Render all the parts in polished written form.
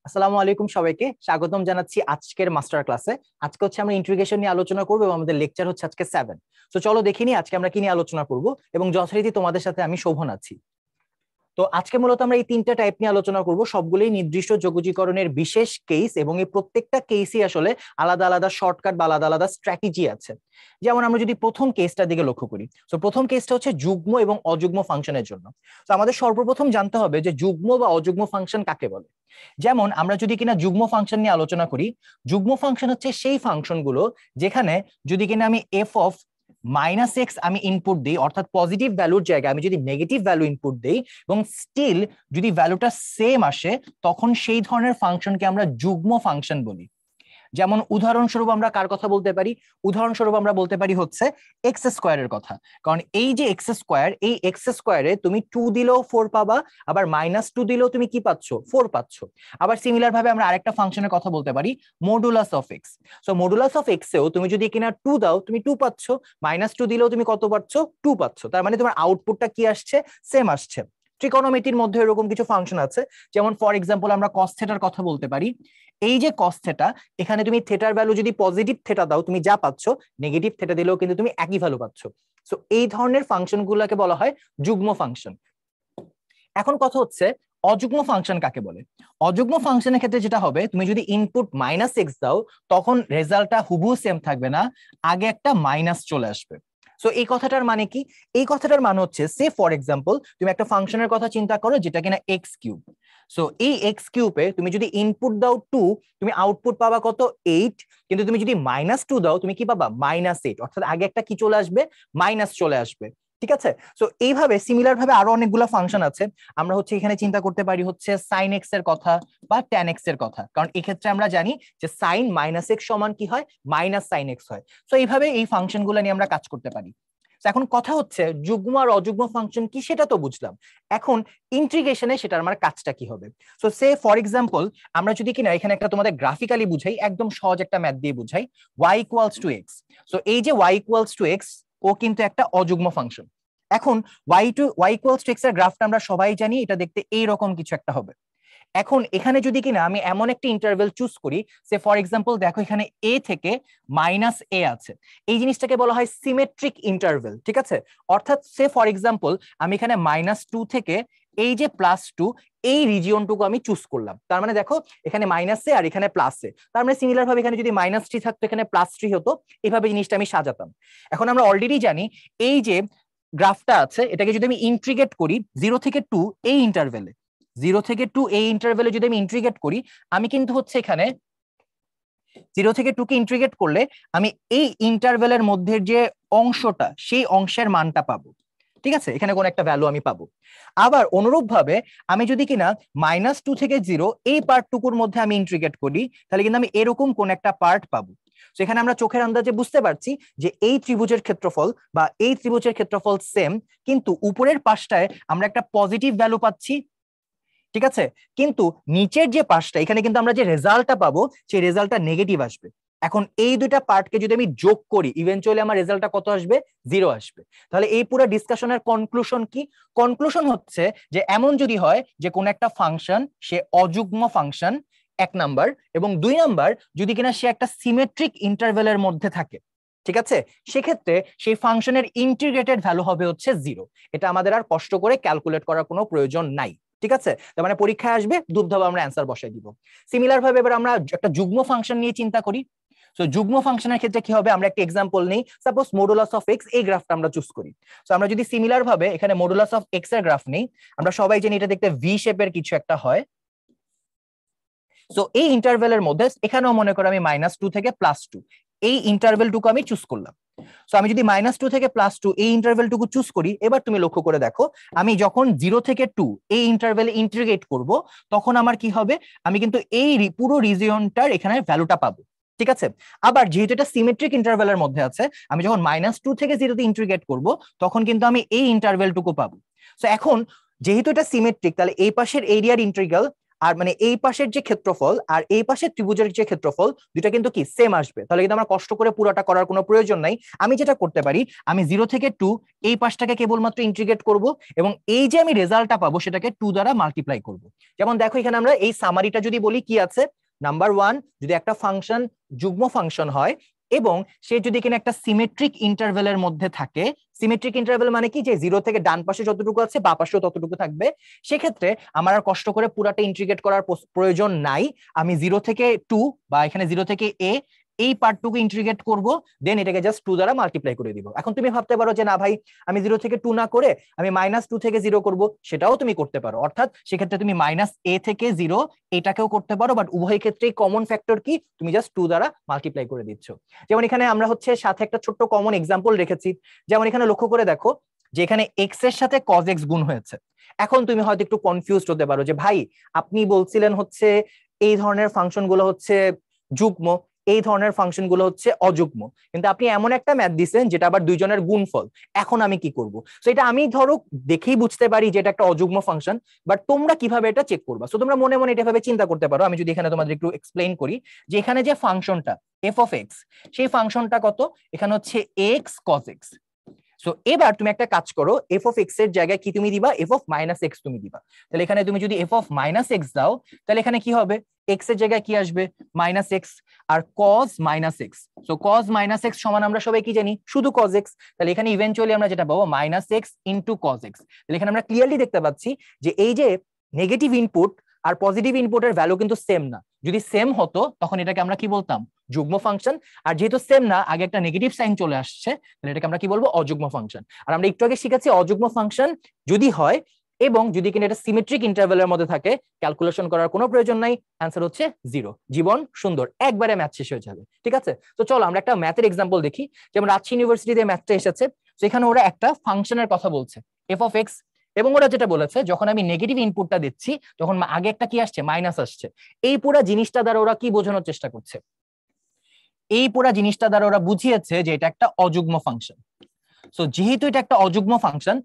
আসসালামু আলাইকুম, সবাইকে স্বাগতম জানাচ্ছি আজকের মাস্টার ক্লাসে। আজকে হচ্ছে আমরা ইন্টিগ্রেশন নিয়ে আলোচনা করবো এবং আমাদের লেকচার হচ্ছে আজকে 7। তো চলো দেখিনি আজকে আমরা কি নিয়ে আলোচনা করব এবং যথারীতি তোমাদের সাথে আমি শোভন আছি। তো আজকে মূলত আমরা এই তিনটা টাইপ নিয়ে আলোচনা করব, সবগুলোই নির্দিষ্ট যোগজীকরণের বিশেষ কেস এবং এই প্রত্যেকটা কেসই আসলে আলাদা আলাদা শর্টকাট বা আলাদা আলাদা স্ট্র্যাটেজি আছে। যেমন আমরা যদি প্রথম কেসটার দিকে লক্ষ্য করি, তো প্রথম কেসটা হচ্ছে যুগ্ম এবং অযুগ্ম ফাংশনের জন্য। তো আমাদের সর্বপ্রথম জানতে হবে যে যুগ্ম বা অযুগ্ম ফাংশন কাকে বলে। যেমন আমরা যদি কিনা যুগ্ম ফাংশন নিয়ে আলোচনা করি, যুগ্ম ফাংশন হচ্ছে সেই ফাংশনগুলো যেখানে যদি কিনা আমি এফ অফ -x আমি ইনপুট দিই, অর্থাৎ পজিটিভ ভ্যালুর জায়গায় আমি যদি নেগেটিভ ভ্যালু ইনপুট দিই এবং স্টিল যদি ভ্যালুটা সেম আসে, তখন সেই ধরনের ফাংশনকে আমরা যুগ্ম ফাংশন বলি। যেমন উদাহরণস্বরূপ আমরা কার কথা বলতে পারি? উদাহরণস্বরূপ আমরা বলতে পারি হচ্ছে এক্স স্কোয়ারের কথা। কারণ এই যে এক্স স্কোয়ার, এই এক্স স্কোয়ারে তুমি 2 দিলেও 4 পাবা, আবার -2 দিলেও তুমি কি পাচ্ছ? 4 পাচ্ছ। আবার সিমিলার ভাবে আমরা আরেকটা ফাংশনের কথা বলতে পারি, modulus of x. So modulus of x এও তুমি যদি কিনা 2 দাও, তুমি 2 পাচ্ছ, -2 দিলেও তুমি কত পাচ্ছ? 2 পাচ্ছ। তার মানে তোমার আউটপুটটা কি আসছে? সেম আসছে। ট্রিকোনোমেট্রির মধ্যে এরকম কিছু ফাংশন আছে, যেমন ফর এক্সাম্পল আমরা কস থেটার কথা বলতে পারি। এই যে কস থেটা, এখানে তুমি থেটার ভ্যালু যদি পজিটিভ থেটা দাও, তুমি যা পাচ্ছ, নেগেটিভ থেটা দিলেও কিন্তু তুমি একই ভ্যালু পাচ্ছ। সো এই ধরনের ফাংশন গুলোকে বলা হয় যুগ্ম ফাংশন। এখন কথা হচ্ছে অযুগ্ম ফাংশন কাকে বলে। অযুগ্ম ফাংশনের ক্ষেত্রে যেটা হবে, তুমি যদি ইনপুট -x দাও, তখন রেজাল্টটা হুবহু সেম থাকবে না, আগে একটা মাইনাস চলে আসবে। সো এই কথাটার মানে কি? এই কথাটার মানে হচ্ছে, সে ফর এক্সাম্পল তুমি একটা ফাংশনের কথা চিন্তা করো যেটা কিনা এক্স কিউব। সো এই এক্স কিউবে তুমি যদি ইনপুট দাও 2, তুমি আউটপুট পাবা কত? 8। কিন্তু তুমি যদি -2 দাও, তুমি কি পাবা? -8, অর্থাৎ আগে একটা কি চলে আসবে? মাইনাস চলে আসবে। ঠিক আছে। সো এইভাবে সিমিলার ভাবে আরো অনেকগুলো ফাংশন আছে। আমরা হচ্ছে এখানে চিন্তা করতে পারি হচ্ছে সাইন এক্স এর কথা বা ট্যান এক্স এর কথা, কারণ এক্ষেত্রে আমরা জানি যে সাইন -x সমান কি হয়? -sin x হয়। সো এইভাবে এই ফাংশন গুলো নিয়ে আমরা কাজ করতে পারি। এখন কথা হচ্ছে যুগ্ম আর অযুগ্ম ফাংশন কি সেটা তো বুঝলাম, এখন ইন্টিগ্রেশনে সেটার আমার কাজটা কি হবে। সো সে ফর এক্সাম্পল আমরা যদি কিনা এখানে একটা তোমাদের গ্রাফিক্যালি বুঝাই, একদম সহজ একটা ম্যাথ দিয়ে বুঝাই, y=x। সো এই যে y=x, ও কিন্তু একটা অযুগ্ম ফাংশন। এখন y=x এর গ্রাফটা আমরা সবাই জানি, এটা দেখতে এইরকম কিছু একটা হবে। এখন এখানে যদি কিনা আমি এমন একটা ইন্টারভেল চুজ করি, সে ফর এক্সাম্পল দেখো এখানে a থেকে -a আছে, এই জিনিসটাকে বলা হয় সিমেট্রিক ইন্টারভেল। ঠিক আছে। অর্থাৎ সে ফর এক্সাম্পল আমি এখানে -2 থেকে এই যে +2, এই রিজিয়নটুকু আমি চুজ করলাম। তার মানে দেখো এখানে -a আর এখানে +a, তার মানে সিমিলার ভাবে এখানে যদি -3 থাকতো, এখানে +3 হতো। এভাবে জিনিসটা আমি সাজাতাম। এখন আমরা অলরেডি জানি এই যে গ্রাফটা আছে, এটাকে যদি আমি ইন্টিগ্রেট করি 0 থেকে 2 এই ইন্টারভেলে, 0 থেকে 2 এই ইন্টারভেলে যদি আমি ইন্টিগ্রেট করি, আমি কিন্তু হচ্ছে এখানে 0 থেকে 2 কে ইন্টিগ্রেট করলে আমি এই ইন্টারভেলের মধ্যে যে অংশটা, সেই অংশের মানটা পাবো। ঠিক আছে, এখানে কোন একটা ভ্যালু আমি পাবো। আবার অনুরূপ ভাবে আমি যদি কিনা -2 থেকে 0 এই পার্টটুকুর মধ্যে আমি ইন্টিগ্রেট করি, তাহলে কিন্তু আমি এরকম কোন একটা পার্ট পাবো। সেখানে আমরা চোখের আন্দাজে বুঝতে পারছি যে এই ত্রিভুজের ক্ষেত্রফল বা এই ত্রিভুজের ক্ষেত্রফল সেম, কিন্তু উপরের পাশটায় আমরা একটা পজিটিভ ভ্যালু পাচ্ছি। ঠিক আছে। কিন্তু নিচের যে পাশটা, এখানে কিন্তু আমরা যে রেজাল্টটা পাবো, সেই রেজাল্টটা নেগেটিভ আসবে। এখন এই দুইটা পার্টকে যদি আমি যোগ করি, ইভেনচুয়ালি আমার রেজাল্টটা কত আসবে? 0 আসবে। তাহলে এই পুরো ডিসকাশনের কনক্লুশন কি? কনক্লুশন হচ্ছে যে এমন যদি হয় যে কোন একটা ফাংশন সে অযুগ্ম ফাংশন, 1 নাম্বার, এবং 2 নাম্বার যদি কিনা সে একটা সিমেট্রিক ইন্টারভেলের মধ্যে থাকে, ঠিক আছে, সেক্ষেত্রে সেই ফাংশনের ইন্টিগ্রেটেড ভ্যালু হবে হচ্ছে 0। এটা আমাদের আর কষ্ট করে ক্যালকুলেট করার কোনো প্রয়োজন নাই। ঠিক আছে। তার মানে পরীক্ষায় আসবে, দুধধাবা আমরা অ্যান্সার বসাই দিব। সিমিলার ভাবে এবার আমরা একটা যুগ্ম ফাংশন নিয়ে চিন্তা করি। সো যুগ্ম ফাংশনের ক্ষেত্রে কি হবে? আমরা একটা এক্সাম্পল নেই, সাপোজ মডুলাস অফ এক্স, এই গ্রাফটা আমরা চুজ করি। সো আমরা যদি সিমিলার ভাবে এখানে মডুলাস অফ এক্স এর গ্রাফ নেই, আমরা সবাই জানি এটা দেখতে ভি শেপের কিছু একটা হয়। সো এই ইন্টারভেলের মধ্যে এখানেও মনে করো আমি -2 থেকে +2 এই ইন্টারভেলটুকু আমি চুজ করলাম। সো আমি যদি -2 থেকে +2 এই ইন্টারভেলটুকু চুজ করি, এবার তুমি লক্ষ্য করে দেখো আমি যখন 0 থেকে 2 এই ইন্টারভেলে ইন্টিগ্রেট করব, তখন আমার কি হবে? আমি কিন্তু এই পুরো রিজিয়নটার এখানে ভ্যালুটা পাবো। ঠিক আছে। আবার যেহেতু এটা সিমেট্রিক ইন্টারভেলের মধ্যে আছে, আমি যখন -2 থেকে 0 তে ইন্টিগ্রেট করব, তখন কিন্তু আমি এই ইন্টারভেলটুকু পাবো। সো এখন যেহেতু এটা সিমেট্রিক, তাহলে এই পাশের এরিয়ার ইন্টিগ্রাল আর মানে এই পাশের যে ক্ষেত্রফল আর এই পাশের ত্রিভুজের যে ক্ষেত্রফল দুটা কিন্তু কি সেম আসবে, তাহলে কিন্তু আমার কষ্ট করে পুরোটা করার কোনো প্রয়োজন নাই। আমি যেটা করতে পারি, আমি 0 থেকে 2 এই পাশটাকে কেবলমাত্র ইন্টিগ্রেট করব এবং এই যে আমি রেজাল্টটা পাবো সেটাকে 2 দ্বারা মাল্টিপ্লাই করব। যেমন দেখো এখানে আমরা এই সামারিটা যদি বলি কি আছে, নাম্বার 1, যদি একটা ফাংশন যুগ্ম ফাংশন হয় এবং সে যদি কিনা একটা সিমেট্রিক ইন্টারভেলের মধ্যে থাকে, সিমেট্রিক ইন্টারভেল মানে কি, যে 0 থেকে ডান পাশে যতটুকু আছে বা পাশেও ততটুকু থাকবে, সেক্ষেত্রে আমার আর কষ্ট করে পুরাটা ইন্টিগ্রেট করার প্রয়োজন নাই। আমি 0 থেকে 2 বা এখানে 0 থেকে a এই পার্টটুকু ইন্টিগ্রেট করব, দেন এটাকে জাস্ট 2 দ্বারা মাল্টিপ্লাই করে দিব। এখন তুমি ভাবতে পারো যে না ভাই, আমি 0 থেকে 2 না করে আমি -2 থেকে 0 করব, সেটাও তুমি করতে পারো। অর্থাৎ সেক্ষেত্রে তুমি -a থেকে 0 এটাকেও করতে পারো, বাট উভয় ক্ষেত্রেই কমন ফ্যাক্টর কি, তুমি জাস্ট 2 দ্বারা মাল্টিপ্লাই করে দিচ্ছ। যেমন এখানে আমরা হচ্ছে সাথে একটা ছোট্ট কমন এক্সাম্পল রেখেছি। যেমন এখানে লক্ষ্য করে দেখো যে এখানে x এর সাথে cos x গুণ হয়েছে। এখন তুমি হয়তো একটু কনফিউজড হতে পারো যে ভাই, আপনি বলছিলেন হচ্ছে এই ধরনের ফাংশন গুলো হচ্ছে যুগ্ম, এই ধরনের ফাংশন গুলো হচ্ছে অযুগ্ম, কিন্তু আপনি এমন একটা ম্যাথ দিচ্ছেন যেটা আবার দুইজনের গুণফল, এখন আমি কি করব? সো এটা আমি ধরো দেখেই বুঝতে পারি যে এটা একটা অযুগ্ম ফাংশন, বাট তোমরা কিভাবে এটা চেক করবা? সো তোমরা মনে মনে এটা ভাবে চিন্তা করতে পারো। আমি যদি এখানে তোমাদের একটু এক্সপ্লেইন করি যে এখানে যে ফাংশনটা f of x, সেই ফাংশনটা কত, এখানে হচ্ছে x cos x। সো এবার তুমি একটা কাজ করো, f of x এর জায়গায় কি তুমি দিবা, f of - x তুমি দিবা। তাহলে এখানে তুমি যদি f of - x দাও, তাহলে এখানে কি হবে, x এর জায়গায় কি আসবে, -x, আর cos - x। So cos - x সমান আমরা সবাই কি জানি, শুধু cos x। তাহলে এখানে ইভেন্চুয়ালি আমরা যেটা পাবো -x ইনটু cos x। তাহলে এখানে আমরা ক্লিয়ারলি দেখতে পাচ্ছি যে এই যে নেগেটিভ ইনপুট আর পজিটিভ ইনপুটের ভ্যালু কিন্তু সেম না। যদি সেম হতো তখন এটাকে আমরা কি বলতাম, যুগ্ম ফাংশন। আর যেহেতু সেম না, আগে একটা নেগেটিভ সাইন চলে আসছে, তাহলে এটাকে আমরা কি বলবো, অযুগ্ম ফাংশন। আর আমরা একটু আগে শিখেছি অযুগ্ম ফাংশন যদি হয় এবং যদি কিনা এটা সিমেট্রিক ইন্টারভ্যালের মধ্যে থাকে, ক্যালকুলেশন করার কোনো প্রয়োজন নাই, অ্যান্সার হচ্ছে 0। জীবন সুন্দর, একবারে ম্যাথ শেষ হয়ে যাবে। ঠিক আছে, তো চলো আমরা একটা ম্যাথের এক্সাম্পল দেখি। যেমন রাজশাহী ইউনিভার্সিটিতে ম্যাথটা এসেছে, সেখানে ওরা একটা ফাংশনের কথা বলছে f of x, এবং ওরা যেটা বলেছে যখন আমি নেগেটিভ ইনপুটটা দিচ্ছি তখন আগে একটা কি আসছে, মাইনাস আসছে। এই পুরো জিনিসটা দ্বারা ওরা কি বোঝানোর চেষ্টা করছে, এই পুরো জিনিসটা দ্বারা ওরা বুঝিয়েছে যে এটা একটা অযুগ্ম ফাংশন। সো যেহেতু এটা একটা অযুগ্ম ফাংশন,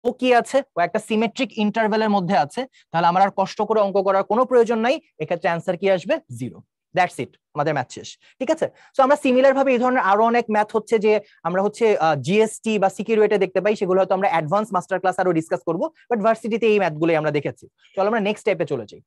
ও কি আছে, ও একটা সিমেট্রিক ইন্টারভ্যালের মধ্যে আছে, তাহলে আমার আর কষ্ট করে অঙ্ক করার কোনো প্রয়োজন নাই, এক্ষেত্রে অ্যান্সার কি আসবে, 0। দ্যাটস ইট, আমাদের ম্যাথ শেষ। ঠিক আছে, সো আমরা সিমিলার ভাবে এই ধরনের আরো অনেক ম্যাথ হচ্ছে যে আমরা হচ্ছে জিএসটি বা সিকিউরিটি দেখতে পাই, সেগুলো হয়তো আমরা অ্যাডভান্স মাস্টার ক্লাস আরো ডিসকাস করবো, বাট ভার্সিটিতে এই ম্যাথগুলোই আমরা দেখেছি। চলো আমরা নেক্সট টাইপে চলে যাই।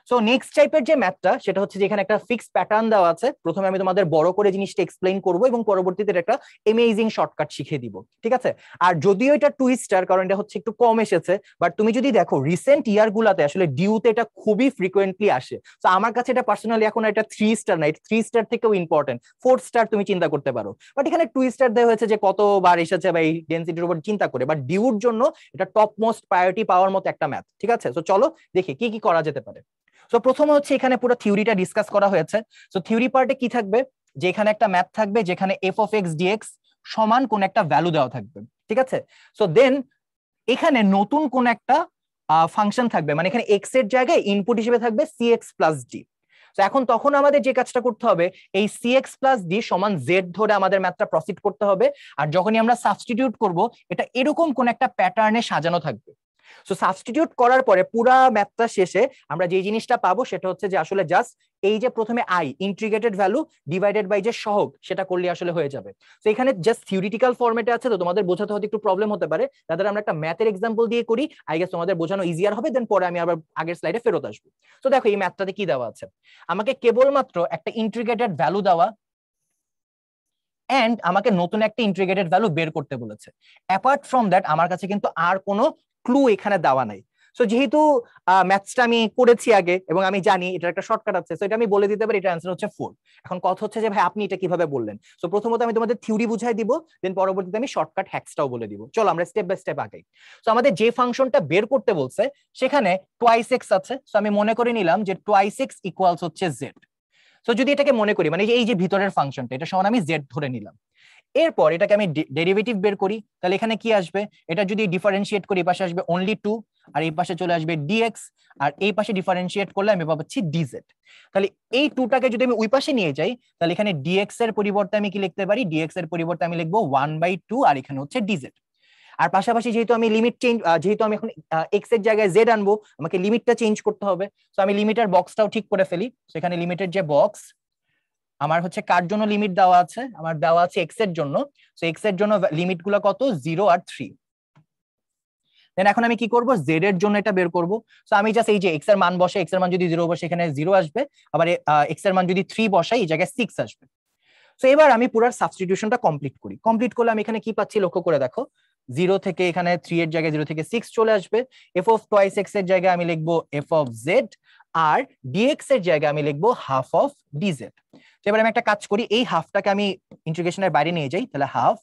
সো নেক্সট টাইপের যে ম্যাথটা, সেটা হচ্ছে যে এখানে একটা ফিক্সড প্যাটার্ন দেওয়া আছে। প্রথমে আমি তোমাদের বড় করে জিনিসটা এক্সপ্লেইন করবো এবং পরবর্তীতে একটা এমেজিং শর্টকাট শিখিয়ে দিব। ঠিক আছে, আর যদিও এটা টুইস্টার, কারণ এটা হচ্ছে একটু কম এসেছে, বাট তুমি যদি দেখো রিসেন্ট ইয়ার গুলাতে আসলে ডিউতে এটা খুবই ফ্রিকোয়েন্টলি আসে। তো আমার কাছে এটা পার্সোনালি এখন এটা 3 স্টার না, 3 স্টার থেকেও ইম্পর্টেন্ট, 4 স্টার তুমি চিন্তা করতে পারো। বাট এখানে 2 স্টার দেওয়া হয়েছে যে কতবার এসেছে বা এই ডেন্সিটির উপর চিন্তা করে, বাট ডিউর জন্য এটা টপ মোস্ট প্রায়োরিটি পাওয়ার মতো একটা ম্যাথ। ঠিক আছে, তো চলো দেখি কি কি করা যেতে পারে। সো প্রথমে হচ্ছে এখানে পুরো থিওরিটা ডিসকাস করা হয়েছে। সো থিওরি পার্টে কি থাকবে, যে এখানে একটা ম্যাথ থাকবে যেখানে f of x dx সমান কোন একটা ভ্যালু দেওয়া থাকবে। ঠিক আছে, সো দেন এখানে নতুন কোন একটা ফাংশন থাকবে, মানে এখানে x এর জায়গায় ইনপুট হিসেবে থাকবে cx প্লাস d। তো এখন তখন আমাদের যে কাজটা করতে হবে, এই cx প্লাস d সমান z ধরে আমাদের ম্যাথটা প্রসিড করতে হবে। আর যখনই আমরা সাবস্টিটিউট করব, এটা এরকম কোন একটা প্যাটার্নে সাজানো থাকবে। সো সাবস্টিটিউট করার পরে পুরা ম্যাথটা শেষে আমরা যে জিনিসটা পাবো সেটা হচ্ছে যে আসলে জাস্ট এই যে প্রথমে i integrated value divided by যে সহগ, সেটা করলে আসলে হয়ে যাবে। তো এখানে জাস্ট থিওরিটিক্যাল ফরম্যাটে আছে, তো তোমাদের বোঝাতে হয়তো একটু প্রবলেম হতে পারে, তাদের আমরা একটা ম্যাথের এক্সাম্পল দিয়ে করি, আই গেস তোমাদের বোঝানো ইজিয়ার হবে, দেন পরে আমি আবার আগের স্লাইডে ফেরত আসবো। তো দেখো এই ম্যাথটাতে কি দেওয়া আছে, আমাকে কেবলমাত্র একটা ইন্টিগ্রেটেড ভ্যালু দেওয়া এন্ড আমাকে নতুন একটা ইন্টিগ্রেটেড ভ্যালু বের করতে বলেছে। অ্যাপার্ট ফ্রম দ্যাট আমার কাছে কিন্তু আর কোনো ক্লু এখানে দেওয়া নাই। সো যেহেতু ম্যাথসটা আমি করেছি আগে এবং আমি জানি এটার একটা শর্টকাট আছে, সো এটা আমি বলে দিতে পারি, এটা অ্যান্সার হচ্ছে 4। এখন কথা হচ্ছে যে ভাই আপনি এটা কিভাবে বললেন। সো প্রথমত আমি তোমাদের থিওরি বুঝাই দিব, দেন পরবর্তীতে আমি শর্টকাট হ্যাকসটাও বলে দিব। চলো আমরা স্টেপ বাই স্টেপ আগাই। সো আমাদের যে ফাংশনটা বের করতে বলছে সেখানে টুয়াইস এক্স আছে। সো আমি মনে করে নিলাম যে টুয়াইস এক্স ইকুয়ালস হচ্ছে জেড। সো যদি এটাকে মনে করি, মানে এই যে ভিতরের ফাংশনটা, এটা সমান আমি জেড ধরে নিলাম। এরপর এটাকে আমি ডেরিভেটিভ বের করি, তাহলে এখানে কি আসবে, এটা যদি ডিফারেন্সিয়েট করি এই পাশে আসবে অনলি 2, আর এই পাশে চলে আসবে dx, আর এই পাশে ডিফারেন্সিয়েট করলে আমি পাচ্ছি dz। তাহলে এই 2টাকে যদি আমি ওই পাশে নিয়ে যাই, তাহলে এখানে dx এর পরিবর্তে আমি কি লিখতে পারি, dx এর পরিবর্তে আমি লিখবো 1/2, আর এখানে হচ্ছে dz। আর পাশাপাশি যেহেতু আমি লিমিট চেঞ্জ, যেহেতু আমি এখন এক্স এর জায়গায় জেড আনবো, আমাকে লিমিটটা চেঞ্জ করতে হবে। তো আমি লিমিটের বক্সটাও ঠিক করে ফেলি। তো এখানে লিমিটের যে বক্স আমার হচ্ছে কার জন্য লিমিট দেওয়া আছে, আমার দেওয়া আছে এক্স এর জন্য। তো এক্স এর জন্য লিমিট গুলো কত, 0 আর 3। দেন এখন আমি কি করব, জেড এর জন্য এটা বের করব। সো আমি জাস্ট এই যে এক্স এর মান বসে, এক্স এর মান যদি 0 বসে এখানে 0 আসবে, আবার এক্স এর মান যদি 3 বসাই এই জায়গায় 6 আসবে। তো এবার আমি পুরো সাবস্টিটিউশনটা কমপ্লিট করি। কমপ্লিট করলে আমি এখানে কি পাচ্ছি লক্ষ্য করে দেখো, 0 থেকে এখানে 3 এর জায়গায় 0 থেকে 6 চলে আসবে। এফ অফ টুয়াইস এক্স এর জায়গায় আমি লিখবো এফ অফ জেড, আর ডিএক্স এর জায়গায় আমি লিখবো হাফ অফ ডিজেড। তো এবার আমি একটা কাজ করি, এই হাফটাকে আমি ইন্টিগ্রেশনের বাইরে নিয়ে যাই, তাহলে হাফ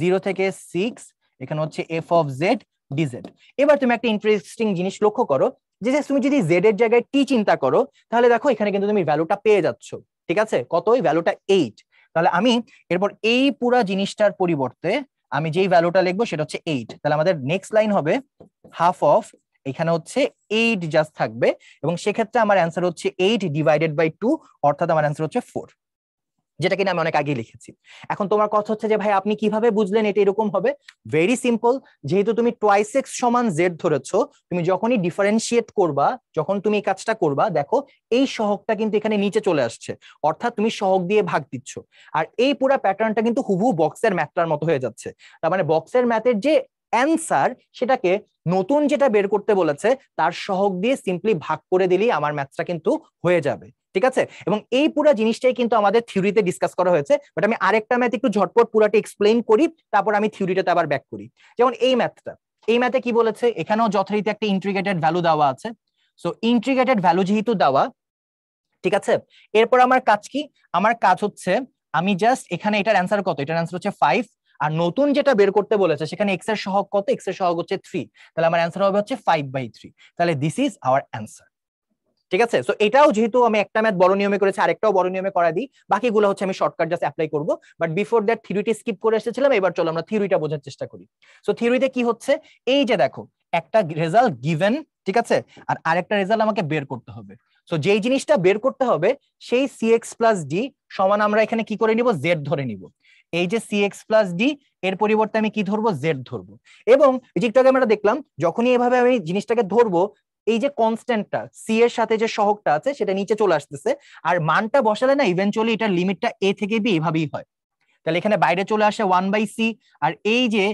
0 থেকে 6 এখানে হচ্ছে এফ অফ জেড ডিজেড। এবার তুমি একটা ইন্টারেস্টিং জিনিস লক্ষ্য করো, যে তুমি যদি জেড এর জায়গায় টি চিন্তা করো, তাহলে দেখো এখানে কিন্তু তুমি ভ্যালুটা পেয়ে যাচ্ছ। ঠিক আছে, কত, ওই ভ্যালুটা 8। তাহলে আমি এরপর এই পুরা জিনিসটার পরিবর্তে আমি যেই ভ্যালুটা লিখবো সেটা হচ্ছে 8। তাহলে আমাদের নেক্সট লাইন হবে হাফ অফ, এখানে হচ্ছে 8 জাস্ট থাকবে, এবং সেক্ষেত্রে আমার অ্যান্সার হচ্ছে 8 ডিভাইডেড বাই 2, অর্থাৎ আমার অ্যান্সার হচ্ছে 4, যেটা কিনা আমি অনেক আগে লিখেছি। এখন তোমার কথা হচ্ছে যে ভাই আপনি কিভাবে বুঝলেন এটা এরকম হবে? ভেরি সিম্পল, যেহেতু তুমি টুয়াইস এক্স সমান জেড ধরেছো, তুমি যখনই ডিফারেন্সিয়েট করবা, যখন তুমি এই কাজটা করবা, দেখো এই সহগটা কিন্তু এখানে নিচে চলে আসছে, অর্থাৎ তুমি সহগ দিয়ে ভাগ দিচ্ছ। আর এই পুরো প্যাটার্নটা কিন্তু হুবহু বক্সের ম্যাথটার মতো হয়ে যাচ্ছে। তার মানে বক্সের ম্যাথের যে অ্যান্সার, সেটাকে নতুন যেটা বের করতে বলেছে তার সহগ দিয়ে সিম্পলি ভাগ করে দিলেই আমার ম্যাথটা কিন্তু হয়ে যাবে। ঠিক আছে, এবং এই পুরো জিনিসটাই কিন্তু আমাদের থিওরিতে ডিসকাস করা হয়েছে। বাট আমি আরেকটা ম্যাথ একটু ঝটপট পুরাটা এক্সপ্লেইন করি, তারপর আমি থিওরিটাতে আবার ব্যাক করি। যেমন এই ম্যাথটা, এই ম্যাথে কি বলেছে, এখানেও যথারীতি একটা ইন্টিগ্রেটেড ভ্যালু দেওয়া আছে। সো ইন্টিগ্রেটেড ভ্যালু যেহেতু দেওয়া, ঠিক আছে, এরপর আমার কাজ কি, আমার কাজ হচ্ছে আমি জাস্ট এখানে এটার অ্যান্সার কত, এটার অ্যান্সার হচ্ছে 5, আর নতুন যেটা বের করতে বলেছে সেখানে এক্স এর সহগ কত, এক্স এর সহগ হচ্ছে 3, তাহলে আমার অ্যান্সার হবে হচ্ছে 5/3। তাহলে দিস ইজ আওয়ার অ্যান্সার। ঠিক আছে, সো এটাও যেহেতু আমি একটা ম্যাথ বড় নিয়মে করেছি, আরেকটাও বড় নিয়মে করা দিই, বাকিগুলো হচ্ছে আমি শর্টকাট জাস্ট অ্যাপ্লাই করব। বাট বিফোর দ্যাট থিওরিটি স্কিপ করে এসেছিলাম, এবার চলো আমরা থিওরিটা বোঝার চেষ্টা করি। সো থিওরিতে কি হচ্ছে, এই যে দেখো একটা রেজাল্ট গিভেন, ঠিক আছে, আর আরেকটা রেজাল্ট আমাকে বের করতে হবে। সো যেই জিনিসটা বের করতে হবে সেই cx প্লাস ডি সমান আমরা এখানে কি করে নিব, জেড ধরে নিব। এই যে cx প্লাস ডি এর পরিবর্তে আমি কি ধরবো, জেড ধরবো। এবং যে একটু আগে আমরা দেখলাম, যখনই এভাবে আমি জিনিসটাকে ধরবো, এই যে কনস্ট্যান্টটা সি এর সাথে যে সহগটা আছে সেটা নিচে চলে আসতেছে, আর মানটা বসালে না ইভেনচুয়ালি এটার লিমিটটা এ থেকে বি এভাবেই হয়। তাহলে এখানে বাইরে চলে আসে 1/c, আর এই যে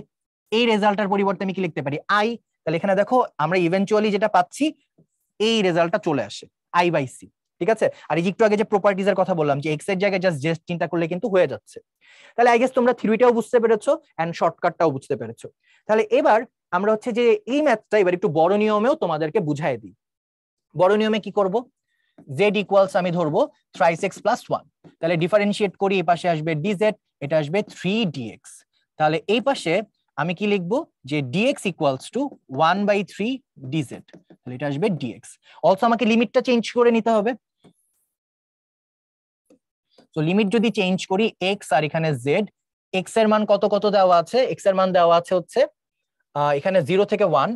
এই রেজাল্টটার পরিবর্তে আমি কি লিখতে পারি, আই। তাহলে এখানে দেখো আমরা ইভেনচুয়ালি যেটা পাচ্ছি এই রেজাল্টটা চলে আসে i/c। ঠিক আছে, আর এই একটু আগে যে প্রপার্টিজ এর কথা বললাম, যে এক্স এর জায়গায় জাস্ট জেড চিন্তা করলে কিন্তু হয়ে যাচ্ছে। তাহলে আই গেস তোমরা থিওরিটাও বুঝতে পেরেছো এন্ড শর্টকাটটাও বুঝতে পেরেছো। তাহলে এবার আমরা হচ্ছে যে এই ম্যাথটা এবার একটু বড় নিয়মেও তোমাদেরকে বুঝাই দিই। বড় নিয়মে কি করব, z ইকুয়ালস আমি ধরবো থ্রাইস x প্লাস 1। তাহলে ডিফারেন্সিয়েট করি, এই পাশে আসবে dz, এটা আসবে 3dx। তাহলে এই পাশে আমি কি লিখবো, যে dx ইকুয়ালস টু 1/3 dz, তাহলে এটা আসবে dx। অলসো আমাকে লিমিটটা চেঞ্জ করে নিতে হবে। তো লিমিট যদি চেঞ্জ করি x আর এখানে z, x এর মান কত কত দেওয়া আছে, x এর মান দেওয়া আছে হচ্ছে এখানে 0 থেকে 1।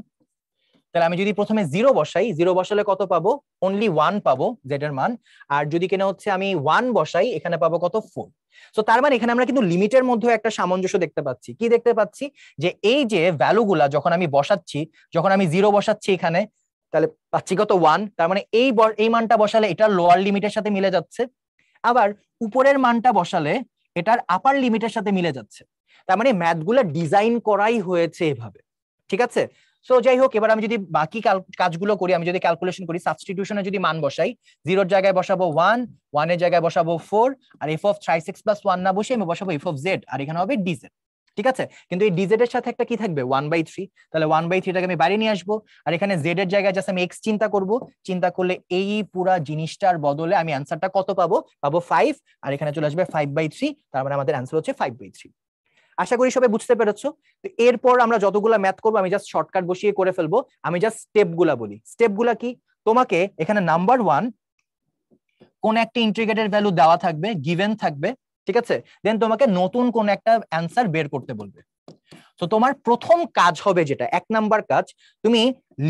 তাহলে আমি যদি প্রথমে 0 বসাই, 0 বসালে কত পাবো, অনলি 1 পাবো জেড এর মান। আর যদি কিনা হচ্ছে আমি 1 বসাই, এখানে পাবো কত, 4। সো তার মানে এখানে আমরা কিন্তু লিমিটের মধ্যে একটা সামঞ্জস্য দেখতে পাচ্ছি। কি দেখতে পাচ্ছি, যে এই যে ভ্যালুগুলা যখন আমি বসাচ্ছি, যখন আমি 0 বসাচ্ছি এখানে, তাহলে পাচ্ছি কত, 1। তার মানে এই মানটা বসালে এটার লোয়ার লিমিটের সাথে মিলে যাচ্ছে, আবার উপরের মানটা বসালে এটার আপার লিমিটের সাথে মিলে যাচ্ছে। তার মানে ম্যাথগুলো ডিজাইন করাই হয়েছে এভাবে। ঠিক আছে, সো যাই হোক, এবার আমি যদি বাকি কাজগুলো করি, আমি যদি ক্যালকুলেশন করি, সাবস্টিটিউশনে যদি মান বসাই, 0 এর জায়গায় বসাবো 1, 1 এর জায়গায় বসাবো 4, আর f of thrice x plus 1 না বসে আমি বসাবো f অফ z, আর এখানে হবে dz। ঠিক আছে, কিন্তু এই dz এর সাথে একটা কি থাকবে, 1/3। তাহলে 1/3টাকে আমি বাইরে নিয়ে আসবো, আর এখানে z এর জায়গায় জাস্ট আমি x চিন্তা করব। চিন্তা করলে এই পুরা জিনিসটার বদলে আমি অ্যান্সারটা কত পাবো, পাবো 5, আর এখানে চলে আসবে 5/3। তার মানে আমাদের অ্যান্সার হচ্ছে 5/3। আশা করি সবাই বুঝতে পেরেছো। তো এরপর আমরা যতগুলা ম্যাথ করবো আমি জাস্ট শর্টকাট বসিয়ে করে ফেলবো। আমি জাস্ট স্টেপগুলা বলি। স্টেপগুলা কি, তোমাকে এখানে নাম্বার 1 কোন একটা ইন্টিগ্রেটেড ভ্যালু দেওয়া থাকবে, গিভেন থাকবে, ঠিক আছে, দেন তোমাকে নতুন কোন একটা অ্যান্সার বের করতে বলবে। তো তোমার প্রথম কাজ হবে যেটা, 1 নাম্বার কাজ, তুমি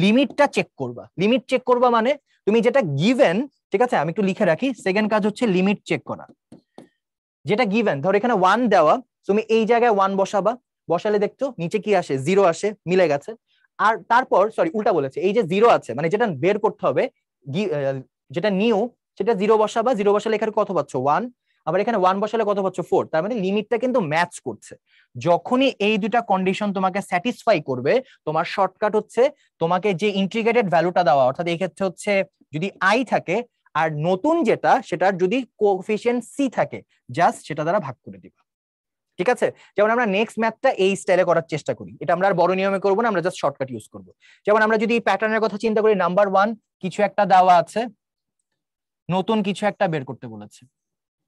লিমিটটা চেক করবা। লিমিট চেক করবা মানে তুমি যেটা গিভেন, ঠিক আছে, আমি একটু লিখে রাখি, সেকেন্ড কাজ হচ্ছে লিমিট চেক করা। যেটা গিভেন, ধর এখানে 1 দেওয়া, তুমি এই জায়গায় 1 বসাবা, বসালে দেখছো নিচে কি আসে, 0 আসে, মিলে গেছে। আর তারপর সরি উল্টা বলেছে, এই যে 0 আছে মানে যেটা বের করতে হবে, যেটা নিউ, সেটা 0 বসাবা, 0 বসালে এখানে কত পাচ্ছ 1, আবার এখানে 1 বসালে কত পাচ্ছ 4। তার মানে লিমিটটা কিন্তু ম্যাচ করছে। যখনই এই দুটা কন্ডিশন তোমাকে স্যাটিসফাই করবে, তোমার শর্টকাট হচ্ছে তোমাকে যে ইন্টিগ্রেটেড ভ্যালুটা দেওয়া, অর্থাৎ এই ক্ষেত্রে হচ্ছে যদি আই থাকে আর নতুন যেটা সেটার যদি কোএফিসিয়েন্ট সি থাকে, জাস্ট সেটা দ্বারা ভাগ করে দিবা। ঠিক আছে, যেমন আমরা নেক্সট ম্যাথটা এই স্টাইলে করার চেষ্টা করি, এটা আমরা আর বড় নিয়মে করবো না, আমরা জাস্ট শর্টকাট ইউজ করবো। যেমন আমরা যদি প্যাটার্নের কথা চিন্তা করি, নাম্বার 1 কিছু একটা দেওয়া আছে, নতুন কিছু একটা বের করতে বলেছে,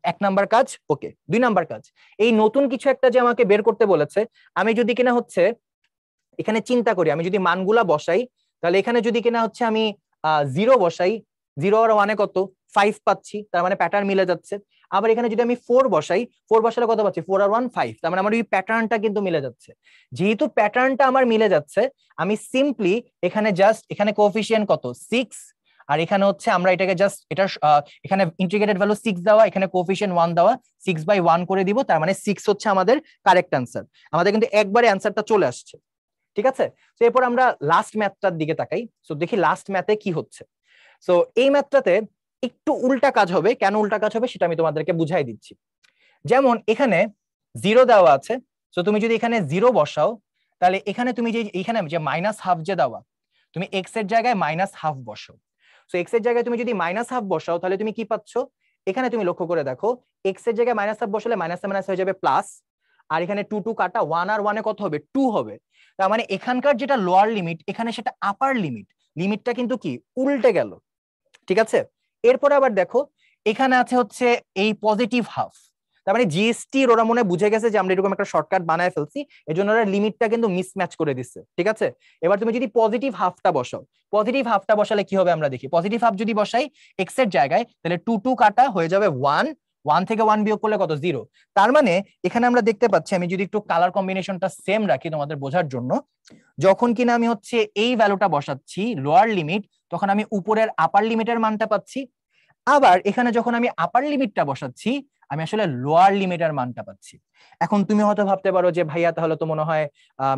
1 নাম্বার কাজ। ওকে, 2 নাম্বার কাজ, এই নতুন কিছু একটা যে আমাকে বের করতে বলেছে, আমি যদি কিনা হচ্ছে এখানে চিন্তা করি, আমি যদি মানগুলা বসাই, তাহলে এখানে যদি কিনা হচ্ছে আমি 0 বসাই, 0 আর 1 কত 5 পাচ্ছি, তার মানে প্যাটার্ন মিলে যাচ্ছে। আবার এখানে যদি আমি 4 বসাই, 4 বসালে কত পাচ্ছি 4 আর 1 5, তার মানে আমার এই প্যাটার্নটা কিন্তু মিলে যাচ্ছে। যেহেতু প্যাটার্নটা আমার মিলে যাচ্ছে, আমি সিম্পলি এখানে জাস্ট এখানে কোএফিসিয়েন্ট কত 6, আর এখানে হচ্ছে আমরা এটাকে জাস্ট এটা এখানে ইন্টিগ্রেটেড ভ্যালু 6 দেওয়া, এখানে কোএফিসিয়েন্ট 1 দেওয়া, 6/1 করে দিব, তার মানে 6 হচ্ছে আমাদের কারেক্ট অ্যান্সার। আমাদের কিন্তু একবারে অ্যান্সারটা চলে আসছে। ঠিক আছে, তো এরপর আমরা লাস্ট ম্যাথটার দিকে তাকাই, সো দেখি লাস্ট ম্যাথে কি হচ্ছে। সো এই ম্যাথটাতে একটু উল্টা কাজ হবে, কেন উল্টা কাজ হবে সেটা আমি তোমাদেরকে বুঝাই দিচ্ছি। যেমন এখানে 0 দেওয়া আছে, সো তুমি যদি এখানে 0 বসাও, তাহলে এখানে তুমি যে এখানে যে -½ যে দেওয়া, তুমি x এর জায়গায় -½ বসাও। সো x এর জায়গায় তুমি যদি -½ বসাও, তাহলে তুমি কি পাচ্ছ, এখানে তুমি লক্ষ্য করে দেখো, x এর জায়গায় -½ বসালে মাইনাস মাইনাস হয়ে যাবে প্লাস, আর এখানে 2 2 কাটা, 1 আর 1 এ কত হবে 2 হবে। তার মানে এখানকার যেটা লোয়ার লিমিট, এখানে সেটা আপার লিমিট, লিমিটটা কিন্তু কি উল্টে গেল। ঠিক আছে, এরপর আবার দেখো এখানে আছে হচ্ছে এই পজিটিভ হাফ, তার মানে জিএসটি ওরা মনে বুঝে গেছে যে আমরা এরকম একটা শর্টকাট বানায় ফেলছি, এজন্য ওরা লিমিটটা কিন্তু মিসম্যাচ করে দিচ্ছে। ঠিক আছে, এবার তুমি যদি পজিটিভ হাফটা বসাও, পজিটিভ হাফটা বসালে কি হবে আমরা দেখি, পজিটিভ হাফ যদি বসাই এক্স এর জায়গায়, তাহলে 2 2 কাটা হয়ে যাবে 1, 1 থেকে 1 বিয়োগ করলে কত 0। তার মানে এখানে আমরা দেখতে পাচ্ছি, আমি যদি একটু কালার কম্বিনেশনটা সেম রাখি তোমাদের বোঝার জন্য, যখন কিনা আমি হচ্ছে এই ভ্যালুটা বসাচ্ছি লোয়ার লিমিট, তখন আমি উপরের আপার লিমিটের মানটা পাচ্ছি। আবার এখানে যখন আমি আপার লিমিটটা বসাচ্ছি, আমি আসলে লোয়ার লিমিটের মানটা পাচ্ছি। এখন তুমি হয়তো ভাবতে পারো যে ভাইয়া তাহলে তো মনে হয়